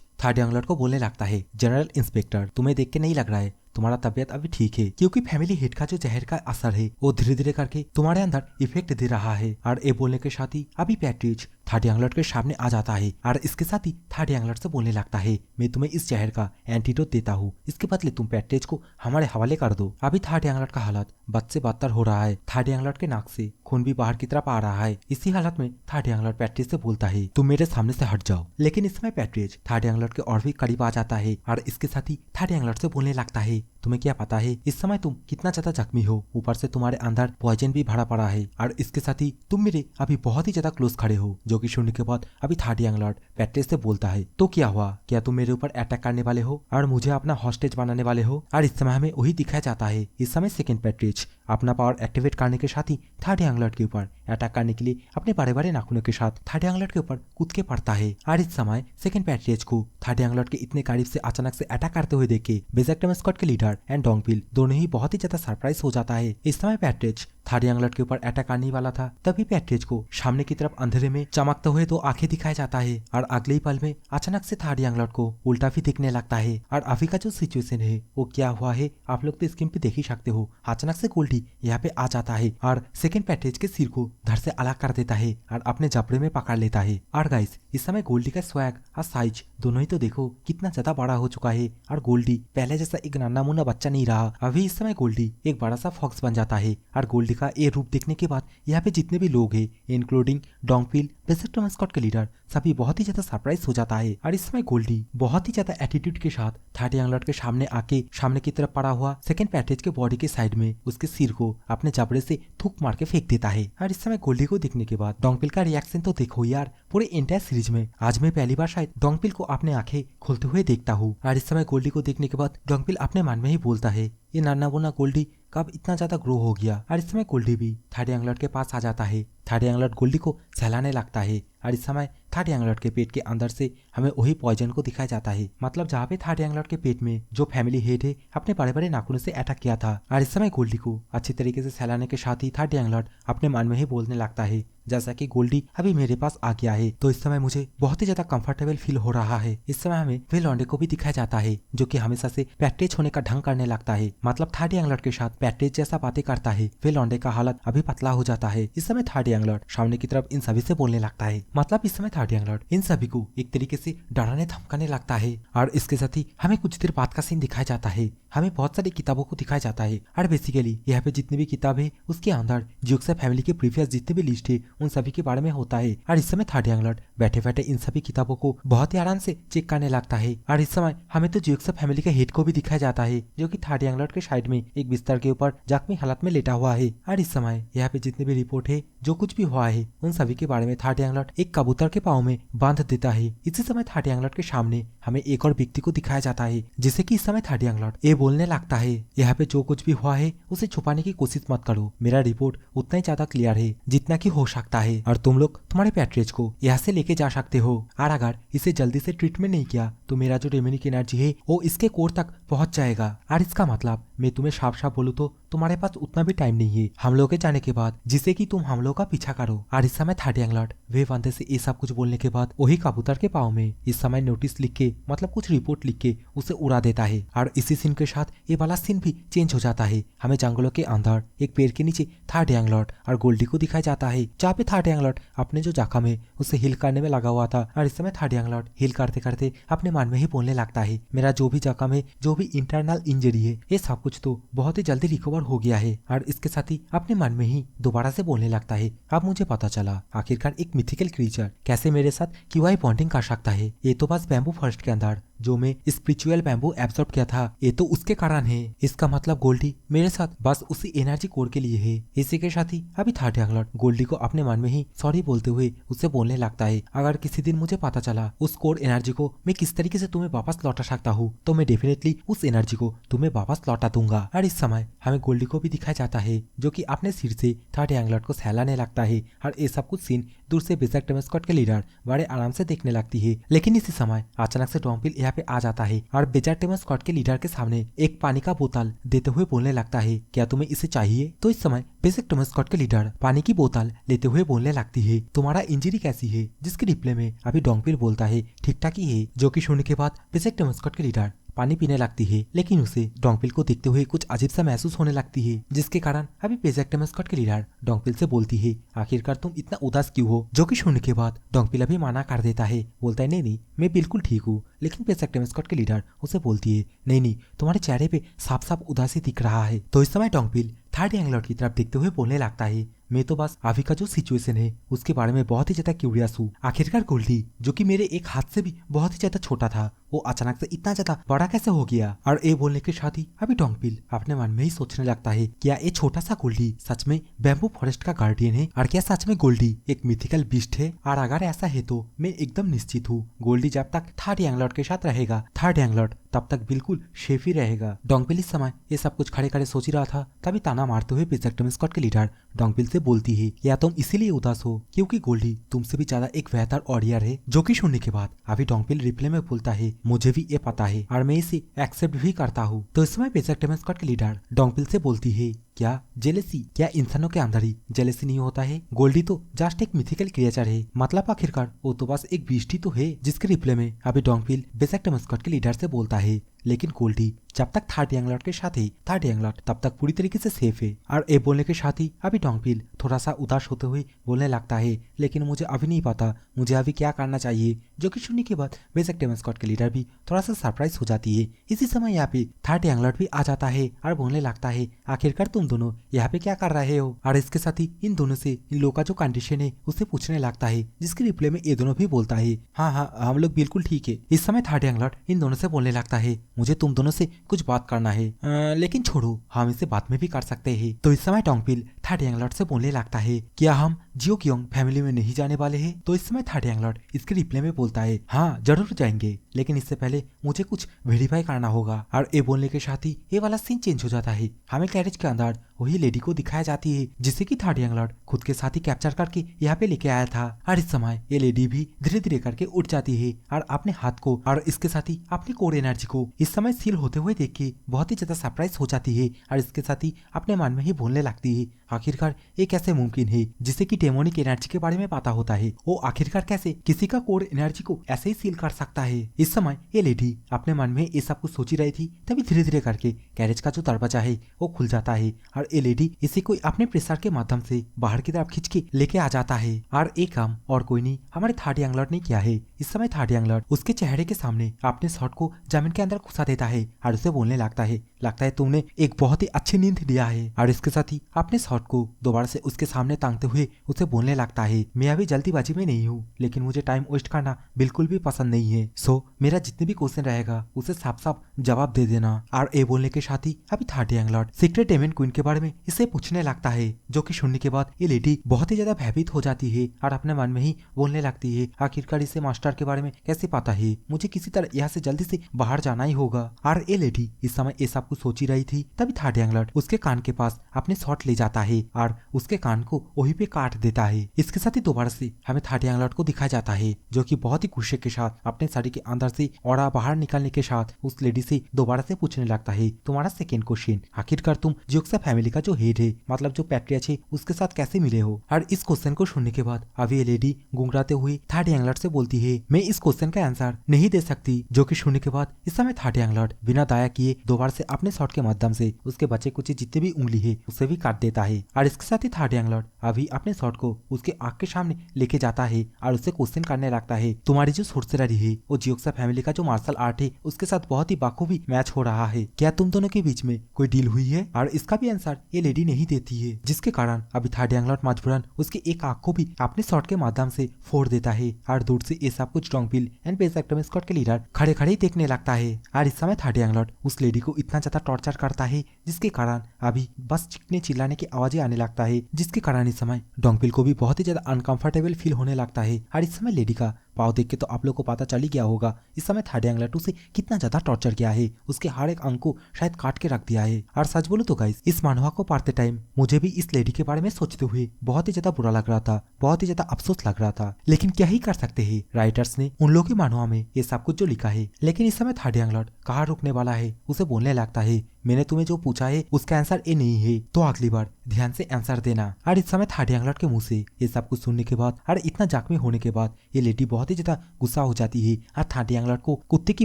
थर्ड यंग लॉर्ड को बोलने लगता है, जनरल इंस्पेक्टर तुम्हें देख के नहीं लग रहा है तुम्हारा तबियत अभी ठीक है, क्योंकि फैमिली हेड का जो जहर का असर है वो धीरे धीरे करके तुम्हारे अंदर इफेक्ट दे रहा है। और ये बोलने के साथ ही अभी पैट्रेज थर्ड यंग लॉर्ड के सामने आ जाता है और इसके साथ ही थर्ड यंग लॉर्ड से बोलने लगता है, मैं तुम्हें इस जहर का एंटीडोट देता हूँ, इसके बदले तुम पैट्रेज को हमारे हवाले कर दो। अभी थर्ड यंग लॉर्ड का हालत बद से बदतर हो रहा है, थर्ड यंग लॉर्ड के नाक से खून भी बाहर की तरफ आ रहा है। इसी हालत में थर्ड यंग लॉर्ड पैट्रेज से बोलता है, तुम मेरे सामने से हट जाओ। लेकिन इस समय पैट्रेज थर्ड यंग लॉर्ड के और भी करीब आ जाता है और इसके साथ ही थर्ड यंग लॉर्ड से बोलने लगता है, तुम्हें क्या पता है इस समय तुम कितना ज्यादा जख्मी हो, ऊपर से तुम्हारे अंदर पॉइजन भी भरा पड़ा है और इसके साथ ही तुम मेरे अभी बहुत ही ज्यादा क्लोज खड़े हो। जो कि सुनने के बाद अभी थर्ड यंग लॉर्ड पैट्रेज से बोलता है, तो क्या हुआ, क्या तुम मेरे ऊपर अटैक करने वाले हो और मुझे अपना हॉस्टेज बनाने वाले हो। और इस समय हमें वही दिखाया जाता है, इस समय सेकंड पैट्रेज अपना पावर एक्टिवेट करने के साथ ही थर्ड यंग लॉर्ड के ऊपर अटैक करने के लिए अपने बड़े बड़े नाखूनों के साथ थर्ड यंग लॉर्ड के ऊपर कूद के पड़ता है। और इस समय सेकंड पैट्रेज को थर्ड यंग लॉर्ड के इतने करीब से अचानक से अटैक करते हुए देख के बेजेक्टम स्क्वाड के लीडर एंड डोंगपिल दोनों ही बहुत ही ज्यादा सरप्राइज हो जाता है। इस समय पैट्रेज थर्ड यंग लॉर्ड के ऊपर अटैक करने वाला था, तभी पैट्रेज को सामने की तरफ अंधेरे में चमकते हुए दो आंखें दिखाया जाता है और अगले ही पल में अचानक से थर्ड यंग लॉर्ड को उल्टा भी दिखने लगता है। और अभी का जो सिचुएशन है वो क्या हुआ है आप लोग तो स्क्रीन पे देख ही सकते हो। अचानक से गोल्डी यहाँ पे आ जाता है और सेकंड पैट्रेज के सिर को धड़ से अलग कर देता है और अपने जबड़े में पकड़ लेता है। और गाइस इस समय गोल्डी का स्वैग और साइज दोनों ही तो देखो कितना ज्यादा बड़ा हो चुका है और गोल्डी पहले जैसा एक नन्हा मुन्ना नमूना बच्चा नहीं रहा। अभी इस समय गोल्डी एक बड़ा सा फॉक्स बन जाता है और गोल्डी का ये रूप देखने के बाद यहाँ पे जितने भी लोग हैं इंक्लूडिंग डोंगपिल, बेसिक टॉम स्कॉट के लीडर, सभी बहुत ही ज्यादा सरप्राइज हो जाता है। और इस समय गोल्डी बहुत ही ज्यादा एटीट्यूड के साथ थर्ड यंग लॉर्ड के सामने आके सामने की तरफ पड़ा हुआ सेकंड पैट्रिज के बॉडी के साइड में उसके सिर को अपने जबड़े से थूक मार के फेंक देता है। और इस समय गोल्डी को देखने के बाद डोंगपिल का रिएक्शन तो देखो यार, पूरे एंटायर सीरीज में आज मैं पहली बार शायद डोंगपिल को अपने आंखें खोलते हुए देखता हूँ। और इस समय गोल्डी को देखने के बाद डोंगपिल अपने मन में ही बोलता है, ये नन्ना मुन्ना गोल्डी कब इतना ज्यादा ग्रो हो गया। और इस समय गोल्डी भी थर्ड यंग लॉर्ड के पास आ जाता है। थर्ड यंग लॉर्ड गोल्डी को सहलाने लगता है और इस समय थर्ड यंग लॉर्ड के पेट के अंदर से हमें वही पॉइजन को दिखाया जाता है, मतलब जहाँ पे थर्ड यंग लॉर्ड के पेट में जो फैमिली हेड है अपने बड़े बड़े नाखूनों से अटैक किया था। और इस समय गोल्डी को अच्छी तरीके से सहलाने के साथ ही थर्ड यंग लॉर्ड अपने मन में ही बोलने लगता है, जैसा कि गोल्डी अभी मेरे पास आ गया है तो इस समय मुझे बहुत ही ज्यादा कंफर्टेबल फील हो रहा है। इस समय हमें वे लॉन्डे को भी दिखाया जाता है जो कि हमेशा से पैट्रेज होने का ढंग करने लगता है, मतलब थर्ड यंग लॉर्ड के साथ पैट्रेज जैसा बातें करता है। वे लॉन्डे का हालत अभी पतला हो जाता है। इस समय थर्ड यंग लॉर्ड सामने की तरफ इन सभी से बोलने लगता है, मतलब इस समय थर्ड यंग लॉर्ड इन सभी को एक तरीके से डराने धमकाने लगता है। और इसके साथ ही हमें कुछ देर बाद का सीन दिखाया जाता है, हमें बहुत सारी किताबों को दिखाया जाता है। और बेसिकली यहाँ पे जितनी भी किताब है उसके अंदर जियोक्सा फैमिली के प्रीवियस जितने भी लिस्ट है उन सभी के बारे में होता है। और इस समय थर्ड यंग लॉर्ड बैठे बैठे इन सभी किताबों को बहुत ही आराम से चेक करने लगता है। और इस समय हमें तो जियोक्सा फैमिली के हेड को भी दिखाया जाता है जो कि थर्ड यंग लॉर्ड के साइड में एक बिस्तर के ऊपर जख्मी हालत में लेटा हुआ है। और इस समय यहाँ पे जितने भी रिपोर्ट है जो कुछ भी हुआ है उन सभी के बारे में थर्ड यंग लॉर्ड एक कबूतर के पाँव में बांध देता है। इसी समय थर्ड यंग लॉर्ड के सामने हमें एक और व्यक्ति को दिखाया जाता है जिसे कि इस समय थर्ड यंग लॉर्ड ये बोलने लगता है, यहाँ पे जो कुछ भी हुआ है उसे छुपाने की कोशिश मत करो, मेरा रिपोर्ट उतना ही ज्यादा क्लियर है जितना कि हो सकता है और तुम लोग तुम्हारे पैट्रेज को यहाँ से लेके जा सकते हो। और अगर इसे जल्दी से ट्रीटमेंट नहीं किया तो मेरा जो डेमोनिक एनर्जी है वो इसके कोर तक पहुंच जाएगा। और इसका मतलब मैं तुम्हें साफ साफ बोलूं तो तुम्हारे पास उतना भी टाइम नहीं है हम लोग के जाने के बाद जिसे कि तुम हम लोग का पीछा करो। और इस समय थर्ड यंग लॉर्ड वे बंदे से ये सब कुछ बोलने के बाद वही कबूतर के पाँव में इस समय नोटिस लिख के मतलब कुछ रिपोर्ट लिख के उसे उड़ा देता है। और इसी सीन के साथ ये वाला सीन भी चेंज हो जाता है। हमें जंगलों के अंदर एक पेड़ के नीचे थर्ड यंग लॉर्ड और गोल्डी को दिखाया जाता है जहाँ पे थर्ड यंग लॉर्ड अपने जो जख्म है उसे हील करने में लगा हुआ था। और इस समय थर्ड यंग लॉर्ड हील करते करते अपने मन में ही बोलने लगता है, मेरा जो भी जख्म है जो भी इंटरनल इंजरी है ये सब कुछ तो बहुत ही जल्दी रिकवर हो गया है। और इसके साथ ही अपने मन में ही दोबारा से बोलने लगता है, अब मुझे पता चला आखिरकार एक मिथिकल क्रीचर कैसे मेरे साथ क्यूआई बॉन्डिंग कर सकता है। ये तो बस बैम्बू फॉरेस्ट के अंदर जो मैं स्पिरिचुअल बैम्बू एब्जॉर्ब किया था ये तो उसके कारण है। इसका मतलब गोल्डी मेरे साथ बस उसी एनर्जी कोर के लिए है। इसी के साथ ही अभी थर्ड यंग लॉर्ड गोल्डी को अपने मन में ही सॉरी बोलते हुए उससे बोलने लगता है, अगर किसी दिन मुझे पता चला उस कोर एनर्जी को मैं किस तरीके से तुम्हें वापस लौटा सकता हूँ तो मैं डेफिनेटली उस एनर्जी को तुम्हें वापस लौटा दूंगा। और इस समय हमें गोल्डी को भी दिखाया जाता है जो कि अपने सिर से थर्ड यंग लॉर्ड को सहलाने लगता है। और ये सब कुछ सीन दूर से बेसिक टॉम स्कॉट के लीडर बड़े आराम से देखने लगती है। लेकिन इसी समय अचानक से डोंगपिल यहाँ पे आ जाता है और बेसिक टॉम स्कॉट के लीडर के सामने एक पानी का बोतल देते हुए बोलने लगता है, क्या तुम्हें इसे चाहिए? तो इस समय बेसिक टॉम स्कॉट के लीडर पानी की बोतल लेते हुए बोलने लगती है, तुम्हारा इंजरी कैसी है? जिसके रिप्लाई में अभी डोंगपिल बोलता है, ठीक ठाक ही है। जो कि सुनने के बाद बेसिक टॉम स्कॉट के लीडर पानी पीने लगती है, लेकिन उसे डोंगपिल को देखते हुए कुछ अजीब सा महसूस होने लगती है जिसके कारण अभी बेसिक टॉम स्कॉट के लीडर डोंगपिल से बोलती है, आखिरकार तुम इतना उदास क्यों हो? जो कि सुनने के बाद डोंगपिल अभी मना कर देता है, बोलता है नहीं नहीं मैं बिल्कुल ठीक हूँ। लेकिन बेसिक टॉम स्कॉट के लीडर उसे बोलती है, नहीं नहीं तुम्हारे चेहरे पे साफ साफ उदासी दिख रहा है। तो इस समय डोंगपिल थर्ड यंग लॉर्ड की तरफ देखते हुए बोलने लगता है, मैं तो बस अभी का जो सिचुएशन है उसके बारे में बहुत ही ज्यादा क्यूरियस हूँ। आखिरकार गोल्डी जो कि मेरे एक हाथ से भी बहुत ही ज्यादा छोटा था वो अचानक से इतना ज्यादा बड़ा कैसे हो गया? और ये बोलने के साथ ही अभी डोंगपिल अपने मन में ही सोचने लगता है, क्या ये छोटा सा गोल्डी सच में बैम्बू फॉरेस्ट का गार्डियन है? और क्या सच में गोल्डी एक मिथिकल बीस्ट है? और अगर ऐसा है तो मैं एकदम निश्चित हूँ गोल्डी जब तक थर्ड यंग लॉर्ड के साथ रहेगा थर्ड यंग लॉर्ड तब तक बिल्कुल सेफ ही रहेगा। डोंगपिल इस समय ये सब कुछ खड़े खड़े सोच ही रहा था तभी ताना मारते हुए बेसिक टॉम स्कॉट के लीडर डोंगपिल से बोलती है, या तुम इसीलिए उदास हो क्योंकि गोल्डी तुमसे भी ज्यादा एक बेहतर ऑडियर है? जो कि सुनने के बाद अभी डोंगपिल रिप्लाई में बोलता है, मुझे भी ये पता है और मैं इसे एक्सेप्ट भी करता हूँ। तो इस समय बेसिक टॉम स्कॉट के लीडर डोंगपिल से बोलती है, क्या जेलेसी, क्या इंसानों के अंदर ही जेलेसी नहीं होता है? गोल्डी तो जस्ट एक मिथिकल क्रिएचर है, मतलब आखिरकार वो तो बस एक बीस्ट ही तो है। जिसके रिप्लाई में अभी डोंगपिल बेसिक टॉम स्कॉट के लीडर से बोलता है, लेकिन गोल्डी जब तक थर्ड यंग लॉर्ड के साथ ही थर्ड यंग लॉर्ड तब तक पूरी तरीके से सेफ है। और ये बोलने के साथ ही अभी डोंगबिल थोड़ा सा उदास होते हुए बोलने लगता है, लेकिन मुझे अभी नहीं पता मुझे अभी क्या करना चाहिए। जो कि सुनने के बाद बेसिक टेमन स्क्वाड के लीडर भी थोड़ा सा सरप्राइज हो जाती है। इसी समय यहाँ पे थर्ड यंग लॉर्ड भी आ जाता है और बोलने लगता है, आखिरकार तुम दोनों यहाँ पे क्या कर रहे हो। और इसके साथ ही इन दोनों से इन लोगों का जो कंडीशन है उससे पूछने लगता है, जिसके रिप्लाई में ये दोनों भी बोलता है, हाँ हाँ हम लोग बिल्कुल ठीक है। इस समय थर्ड यंग लॉर्ड इन दोनों से बोलने लगता है, मुझे तुम दोनों से कुछ बात करना है, लेकिन छोड़ो हम इसे बाद में भी कर सकते हैं। तो इस समय डोंगबिल थर्ड यंग लॉर्ड से बोलने लगता है, क्या हम जियोक्योंग फैमिली में नहीं जाने वाले हैं। तो इस समय थर्ड यंग लॉर्ड इसके रिप्लाई में बोलता है, हाँ जरूर जाएंगे, लेकिन इससे पहले मुझे कुछ वेरीफाई करना होगा। और ये बोलने के साथ ही ये वाला सीन चेंज हो जाता है। हमें कैरेज के अंदर वही लेडी को दिखाया जाती है जिसे कि थर्ड यंग लॉर्ड खुद के साथ ही कैप्चर करके यहाँ पे लेके आया था। और इस समय ये लेडी भी धीरे धीरे करके उठ जाती है और अपने हाथ को और इसके साथ ही अपनी कोर एनर्जी को इस समय सील होते हुए देख के बहुत ही ज्यादा सरप्राइज हो जाती है। और इसके साथ ही अपने मन में ही बोलने लगती है, आखिरकार ये कैसे मुमकिन है, जिसे कि डेमोनिक एनर्जी के बारे में पता होता है, वो आखिरकार कैसे किसी का कोर एनर्जी को ऐसे ही सील कर सकता है। इस समय ये लेडी अपने मन में ये सब कुछ सोची रही थी, तभी धीरे धीरे करके कैरेज का जो दरवाजा है वो खुल जाता है और ये लेडी इसे कोई अपने प्रेशर के माध्यम से बाहर की तरफ खींच के लेके आ जाता है। और एक काम और कोई नहीं हमारे थर्ड यंग लॉर्ड ने किया है। इस समय थर्ड यंग लॉर्ड उसके चेहरे के सामने अपने शॉट को जमीन के अंदर घुसा देता है और उसे बोलने लगता है तुमने एक बहुत ही अच्छी नींद लिया है। और इसके साथ ही अपने शॉट को दोबारा से उसके सामने टांगते हुए उसे बोलने लगता है, मैं अभी जल्दीबाजी में नहीं हूँ, लेकिन मुझे टाइम वेस्ट करना बिल्कुल भी पसंद नहीं है। सो मेरा जितने भी क्वेश्चन रहेगा उसे साफ साफ जवाब दे देना। और ये बोलने के साथ ही अभी थर्ड यंग लॉर्ड सीक्रेट एमेंट क्वीन के बारे में इसे पूछने लगता है, जो कि सुनने के बाद ये लेडी बहुत ही ज्यादा भयभीत हो जाती है और अपने मन में ही बोलने लगती है, आखिरकार इसे मास्टर के बारे में कैसे पता है, मुझे किसी तरह यहाँ से जल्दी से बाहर जाना ही होगा। और ये लेडी इस समय ये सब कुछ सोची रही थी, तभी थर्ड यंग लॉर्ड उसके कान के पास अपने शॉट ले जाता है और उसके कान को वहीं पे काट देता है। इसके साथ ही दोबारा से हमें थर्ड यंग लॉर्ड को दिखाया जाता है, जो कि बहुत ही गुस्से के साथ अपने साड़ी के अंदर से और बाहर निकलने के साथ उस लेडी से दोबारा से पूछने लगता है, तुम्हारा सेकेंड क्वेश्चन, आखिरकार तुम जियोक्सा फैमिली का जो हेड है, मतलब जो पैट्रियर्च है, उसके साथ कैसे मिले हो। और इस क्वेश्चन को सुनने के बाद अभी ये लेडी गुंगराते हुए थर्ड यंग लॉर्ड से बोलती है, मैं इस क्वेश्चन का आंसर नहीं दे सकती। जो कि सुनने के बाद इस समय थर्ड यंग लॉर्ड बिना दया किए दोबारा से अपने शॉट के माध्यम से उसके बच्चे कुछ जितने भी उंगली है उसे भी काट देता है। और इसके साथ ही थर्ड यंग लॉर्ड अभी अपने शॉट को उसके आंख के सामने लेके जाता है और उससे क्वेश्चन करने लगता है, तुम्हारी जो सोर्सररी है वो जियोक्सा फैमिली का जो मार्शल आर्ट है उसके साथ बहुत ही बाखूबी मैच हो रहा है, क्या तुम दोनों के बीच में कोई डील हुई है। और इसका भी आंसर ये लेडी नहीं देती है, जिसके कारण अभी थर्ड यंग लॉर्ड मजबूरन उसके एक आंख को भी अपने शॉट के माध्यम से फोड़ देता है। और दूर से ये सब कुछ डोंगबिल एंड बेसिक टेमन स्क्वाड के लीडर खड़े खड़े ही देखने लगता है। और इस समय थर्ड यंग लॉर्ड उस लेडी को इतना ज्यादा टॉर्चर करता है, जिसके कारण अभी बस चिकने चिल्लाने की आवाजें आने लगता है, जिसके कारण इस समय डोंगबिल को भी बहुत ही ज्यादा अनकंफर्टेबल फील होने लगता है। और इस समय लेडी का पाव देख के तो आप लोग को पता चल ही गया होगा इस समय थर्ड यंग लॉर्ड उसे कितना ज्यादा टॉर्चर किया है, उसके हर एक अंग को शायद काट के रख दिया है। और सच बोलो तो गाइस, इस मानवा को पढ़ते टाइम मुझे भी इस लेडी के बारे में सोचते हुए बहुत ही ज्यादा बुरा लग रहा था, बहुत ही ज्यादा अफसोस लग रहा था, लेकिन क्या ही कर सकते हैं, राइटर्स ने उन लोगों के मानवा में ये सब कुछ जो लिखा है। लेकिन इस समय थर्ड यंग लॉर्ड कहाँ रुकने वाला है, उसे बोलने लगता है, मैंने तुम्हें जो पूछा है उसका आंसर ये नहीं है, तो अगली बार ध्यान से आंसर देना। और इस समय थर्ड यंग लॉर्ड के मुंह से ये सब कुछ सुनने के बाद और इतना जख्मी होने के बाद ये लेडी बहुत ही ज्यादा गुस्सा हो जाती है और थर्ड यंग लॉर्ड को कुत्ते के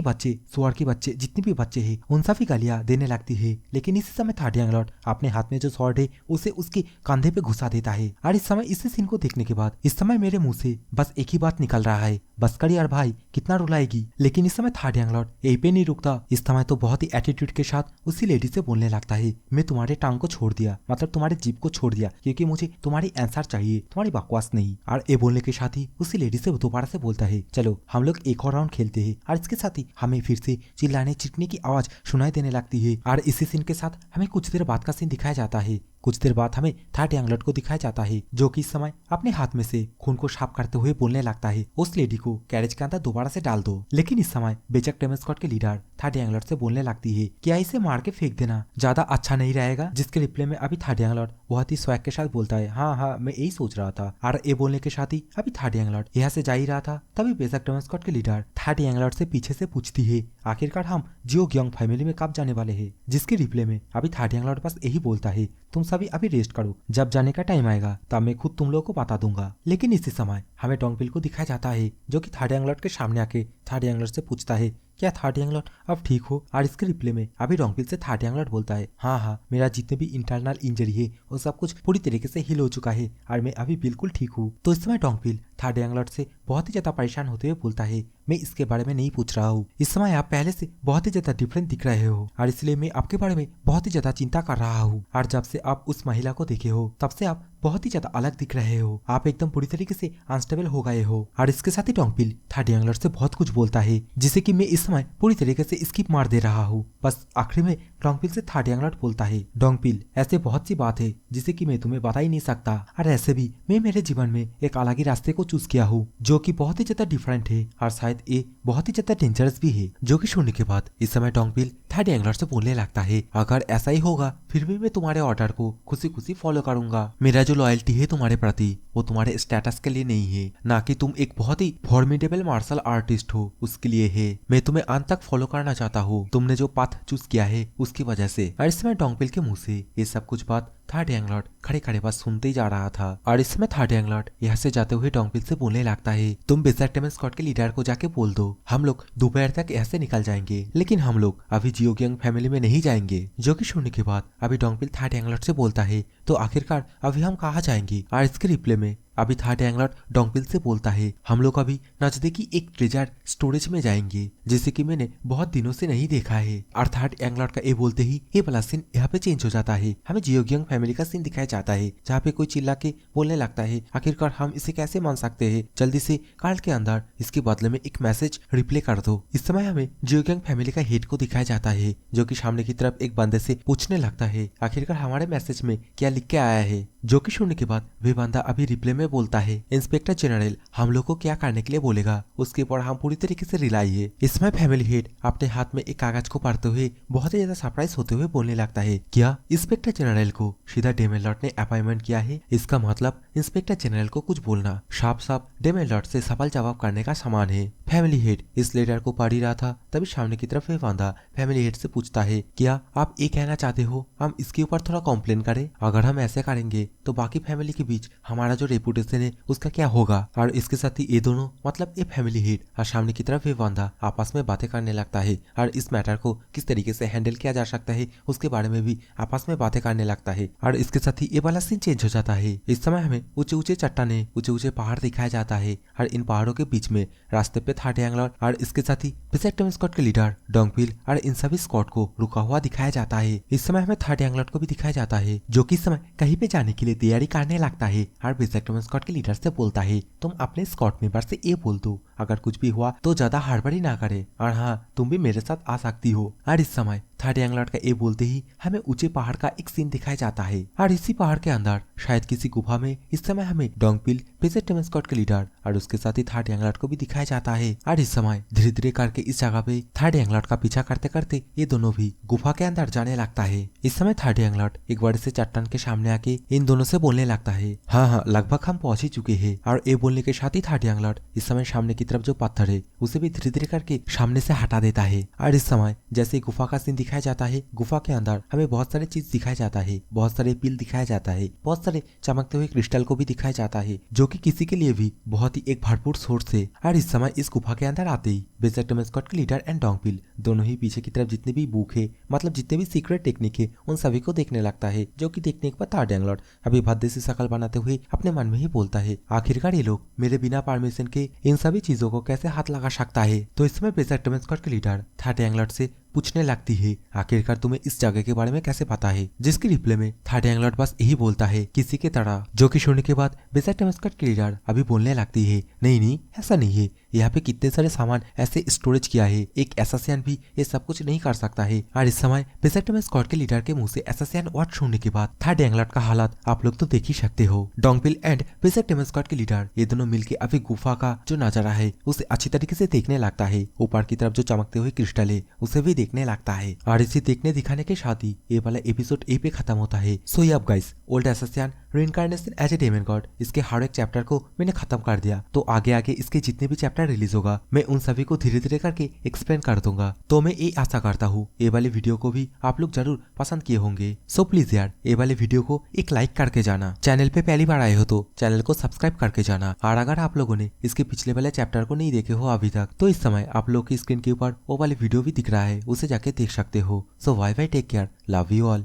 बच्चे, सुअर के बच्चे, जितने भी बच्चे हैं उन सभी गालियां देने लगती है। लेकिन इसी समय थर्ड यंग लॉर्ड अपने हाथ में जो स्वॉर्ड है उसे उसके कंधे पे घुसा देता है। और इस समय इसी सीन को देखने के बाद इस समय मेरे मुंह से बस एक ही बात निकल रहा है, बस कर यार भाई, कितना रुलाएगी। लेकिन इस समय थर्ड यंग लॉर्ड यही पे नहीं रुकता, इस समय तो बहुत ही एटीट्यूड के साथ उसी लेडी से बोलने लगता है, मैं तुम्हारे टांग को छोड़ दिया, मतलब तुम्हारे जीप को छोड़ दिया, क्योंकि मुझे तुम्हारी आंसर चाहिए, तुम्हारी बकवास नहीं। और ये बोलने के साथ ही उसी लेडी से दोबारा से बोलता है, चलो हम लोग एक और राउंड खेलते हैं। और इसके साथ ही हमें फिर से चिल्लाने चिकने की आवाज सुनाई देने लगती है। और इसी सीन के साथ हमें कुछ देर बाद का सीन दिखाया जाता है। कुछ देर बाद हमें थर्ड यंग लॉर्ड को दिखाया जाता है, जो कि इस समय अपने हाथ में से खून को साफ करते हुए बोलने लगता है, उस लेडी को कैरेज के अंदर दोबारा से डाल दो। लेकिन इस समय बेचक टेमन स्क्वाड के लीडर थर्ड यंग लॉर्ड से बोलने लगती है, क्या इसे मार के फेंक देना ज्यादा अच्छा नहीं रहेगा। जिसके रिप्लाई में अभी थर्ड यंग लॉर्ड बहुत ही स्वैग के साथ बोलता है, हाँ हाँ मैं यही सोच रहा था। और ये बोलने के साथ ही अभी थर्ड यंग लॉर्ड यहाँ से जा ही रहा था, तभी बेचक टेमन स्क्वाड के लीडर थर्ड यंग लॉर्ड से पीछे से पूछती है, आखिरकार हम जियोक्योंग फैमिली में कब जाने वाले हैं। जिसके रिप्लाई में अभी थर्ड यंग लॉर्ड बस यही बोलता है, तुम सभी अभी रेस्ट करो, जब जाने का टाइम आएगा तब मैं खुद तुम लोगों को बता दूंगा। लेकिन इसी समय हमें डोंगबिल को दिखाया जाता है, जो कि थर्ड यंग लॉर्ड के सामने आके थर्ड यंग लॉर्ड से पूछता है, क्या थर्ड यंग लॉर्ड अब ठीक हो? और इसके रिप्लाई में अभी डोंगपिल से थर्ड यंग लॉर्ड बोलता है, हाँ, मेरा जितने भी इंटरनल इंजरी है वो सब कुछ पूरी तरीके से हील हो चुका है और मैं अभी बिल्कुल ठीक हूँ। तो इस समय डोंगपिल थर्ड यंग लॉर्ड से बहुत ही ज्यादा परेशान होते हुए बोलता है, मैं इसके बारे में नहीं पूछ रहा हूँ। इस समय आप पहले से बहुत ही ज्यादा डिफरेंट दिख रहे हो और इसलिए मैं आपके बारे में बहुत ही ज्यादा चिंता कर रहा हूँ। और जब से आप उस महिला को देखे हो तब से आप बहुत ही ज्यादा अलग दिख रहे हो। आप एकदम पूरी तरीके से अनस्टेबल हो गए हो। और इसके साथ ही डोंगपिल थर्ड यंग लॉर्ड से बहुत कुछ बोलता है जिसे कि मैं इस समय पूरी तरीके से स्किप मार दे रहा हूँ। बस आखिरी में डोंगपिल से थर्ड यंग लॉर्ड बोलता है, डोंगपिल ऐसे बहुत सी बात है जिसे कि मैं तुम्हें बता ही नहीं सकता। और ऐसे भी मैं मेरे जीवन में एक अलग ही रास्ते को चूज किया हूँ जो कि बहुत ही ज्यादा डिफरेंट है और शायद ये बहुत ही ज्यादा डेंजरस भी है। जो कि सुनने के बाद इस समय डोंगपिल थर्ड यंग लॉर्ड से बोलने लगता है, अगर ऐसा ही होगा फिर भी मैं तुम्हारे ऑर्डर को खुशी खुशी फॉलो करूंगा। मेरा जो लॉयल्टी है तुम्हारे प्रति वो तुम्हारे स्टेटस के लिए नहीं है, ना कि तुम एक बहुत ही फॉर्मिडेबल मार्शल आर्टिस्ट हो उसके लिए है। मैं तुम्हें अंत तक फॉलो करना चाहता हूँ, तुमने जो पाथ चूज किया है उसकी वजह से। और इस समय डोंगपिल के मुंह से ये सब कुछ बात थर्ड यंग लॉर्ड खड़े खड़े बस सुनते ही जा रहा था। और इस समय थर्ड यंग लॉर्ड यहाँ से जाते हुए डोंगपिल से बोलने लगता है, तुम बेजर्टमन स्क्वाड के लीडर को जाके बोल दो हम लोग दोपहर तक यहाँ से निकल जाएंगे, लेकिन हम लोग अभी जियोग्यांग फैमिली में नहीं जाएंगे। जो कि सुनने के बाद अभी डोंगपिल थर्ड यंग लॉर्ड से बोलता है, तो आखिरकार अभी हम कहाँ जाएंगे? और इसके रिप्लाई में अभी थर्ड यंग लॉर्ड डोंगपिल से बोलता है, हम लोग अभी नजदीकी एक ट्रेजर स्टोरेज में जाएंगे जिसे कि मैंने बहुत दिनों से नहीं देखा है। और थर्ड यंग लॉर्ड का ये बोलते ही ये वाला सीन यहाँ पे चेंज हो जाता है। हमें जियोग्यांग फैमिली का सीन दिखाया जाता है जहाँ पे कोई चिल्ला के बोलने लगता है, आखिरकार हम इसे कैसे मान सकते हैं, जल्दी से कार्ड के अंदर इसके बदले में एक मैसेज रिप्ले कर दो। इस समय हमें जियोग्यांग फैमिली का हेड को दिखाया जाता है जो कि सामने की तरफ एक बंदे से पूछने लगता है, आखिरकार हमारे मैसेज में क्या लिख के आया है। जो कि सुनने के बाद वे बंदा अभी रिप्ले में बोलता है, इंस्पेक्टर जनरल हम लोग को क्या करने के लिए बोलेगा उसके ऊपर हम पूरी तरीके से रिलाई है। इसमें फैमिली हेड अपने हाथ में एक कागज को पढ़ते हुए बहुत ही ज्यादा सरप्राइज होते हुए बोलने लगता है, क्या इंस्पेक्टर जनरल को सीधा डेमन लॉर्ड ने अपॉइंटमेंट किया है? इसका मतलब इंस्पेक्टर जनरल को कुछ बोलना साफ साफ डेमन लॉर्ड से सवाल जवाब करने का सामान है। फैमिली हेड इस लेटर को पढ़ ही रहा था तभी सामने की तरफ बंदा फैमिली हेड से पूछता है, क्या आप ये कहना चाहते हो हम इसके ऊपर थोड़ा कॉम्प्लेन करें? अगर हम ऐसे करेंगे तो बाकी फैमिली के बीच हमारा जो रेपुटेशन है उसका क्या होगा? और इसके साथ ही ये दोनों मतलब ये फैमिली हेड और सामने की तरफ ये बंदा आपस में बातें करने लगता है और इस मैटर को किस तरीके से हैंडल किया जा सकता है उसके बारे में भी आपस में बातें करने लगता है। और इसके साथ ही ये वाला सीन चेंज हो जाता है। इस समय हमें ऊंचे ऊंचे चट्टाने ऊंचे ऊंचे पहाड़ दिखाया जाता है और इन पहाड़ों के बीच में रास्ते पे थर्ड यंग लॉर्ड और इसके साथ ही बेजर्टमन स्क्वाड के लीडर डोंगपिल और इन सभी स्क्वाड को रुका हुआ दिखाया जाता है। इस समय हमें थर्ड यंग लॉर्ड को भी दिखाया जाता है जो कि इस समय कहीं पे जाने के लिए तैयारी करने लगता है और बेजर्टमन स्क्वाड के लीडर से बोलता है, तुम अपने स्क्वाड मेंबर से ये बोल दो अगर कुछ भी हुआ तो ज्यादा हड़बड़ी ना करे और हाँ तुम भी मेरे साथ आ सकती हो। और इस समय थर्ड यंग लॉर्ड का ये बोलते ही हमें ऊंचे पहाड़ का एक सीन दिखाया जाता है और इसी पहाड़ के अंदर शायद किसी गुफा में इस समय हमें डोंगपिल बेजर्टमन स्क्वाड के लीडर और उसके साथ ही थर्ड यंग लॉर्ड को भी दिखाया जाता है। और इस समय धीरे धीरे करके इस जगह पे थर्ड यंग लॉर्ड का पीछा करते करते ये दोनों भी गुफा के अंदर जाने लगता है। इस समय थर्ड यंग लॉर्ड एक बड़े से चट्टान के सामने आके इन दोनों से बोलने लगता है, हाँ लगभग हम पहुंच ही चुके हैं। और ये बोलने के साथ ही थर्ड यंग लॉर्ड इस समय सामने की तरफ जो पत्थर है उसे भी धीरे धीरे करके सामने से हटा देता है। और इस समय जैसे गुफा का सीन दिखाया जाता है, गुफा के अंदर हमें बहुत सारे चीज दिखाया जाता है, बहुत सारे पील दिखाया जाता है, बहुत सारे चमकते हुए क्रिस्टल को भी दिखाया जाता है जो कि किसी के लिए भी बहुत ही एक भरपूर सोर्स है। और इस समय इस गुफा के अंदर आते ही बेजर्टमन स्क्वाड के लीडर एंड डोंगपिल दोनों ही पीछे की तरफ जितने भी बुक है मतलब जितने भी सीक्रेट टेक्निक है उन सभी को देखने लगता है। जो कि देखने के बाद थर्ड यंग लॉर्ड अभी भद्दे से शकल बनाते हुए अपने मन में ही बोलता है, आखिरकार ये लोग मेरे बिना परमिशन के इन सभी चीजों को कैसे हाथ लगा सकता है। तो इस समय बेजर्टमन स्क्वाड के लीडर थर्ड यंग लॉर्ड से पूछने लगती है, आखिरकार तुम्हें इस जगह के बारे में कैसे पता है? जिसके रिप्लाई में थर्ड यंग लॉर्ड बस यही बोलता है, किसी के तरह। जो कि सुनने के बाद बेजर्टमन स्क्वाड के लीडर अभी बोलने लगती है, नहीं ऐसा नहीं है, यहाँ पे कितने सारे सामान ऐसे स्टोरेज किया है, एक एसासियन भी ये सब कुछ नहीं कर सकता है। और इस समय बेजर्टमन स्क्वाड के लीडर के मुंह से एसासियन वर्ड सुनने के बाद थर्ड यंग लॉर्ड का हालत आप लोग तो देख ही सकते हो। डोंगपिल एंड बेजर्टमन स्क्वाड के लीडर ये दोनों मिलके अभी गुफा का जो नजारा है उसे अच्छी तरीके से देखने लगता है। ऊपर की तरफ जो चमकते हुए क्रिस्टल है उसे भी देखने लगता है। और इसे देखने दिखाने के साथ ही ये वाला एपिसोड ए पे खत्म होता है। सो अब guys old assassin reincarnation as a demon god, इसके हर एक चैप्टर को मैंने खत्म कर दिया। तो आगे आगे इसके जितने भी चैप्टर रिलीज होगा मैं उन सभी को धीरे धीरे करके एक्सप्लेन कर दूंगा। तो मैं ये आशा करता हूँ ये वाले वीडियो को भी आप लोग जरूर पसंद किए होंगे। सो प्लीज यार ये वाले वीडियो को एक लाइक करके जाना। चैनल पे पहली बार आए हो तो चैनल को सब्सक्राइब करके जाना। और अगर आप लोगों ने इसके पिछले वाले चैप्टर को नहीं देखे हो अभी तक तो इस समय आप लोग की स्क्रीन के ऊपर वो वाले वीडियो भी दिख रहा है, उसे जाके देख सकते हो। So bye bye, take care, love you all.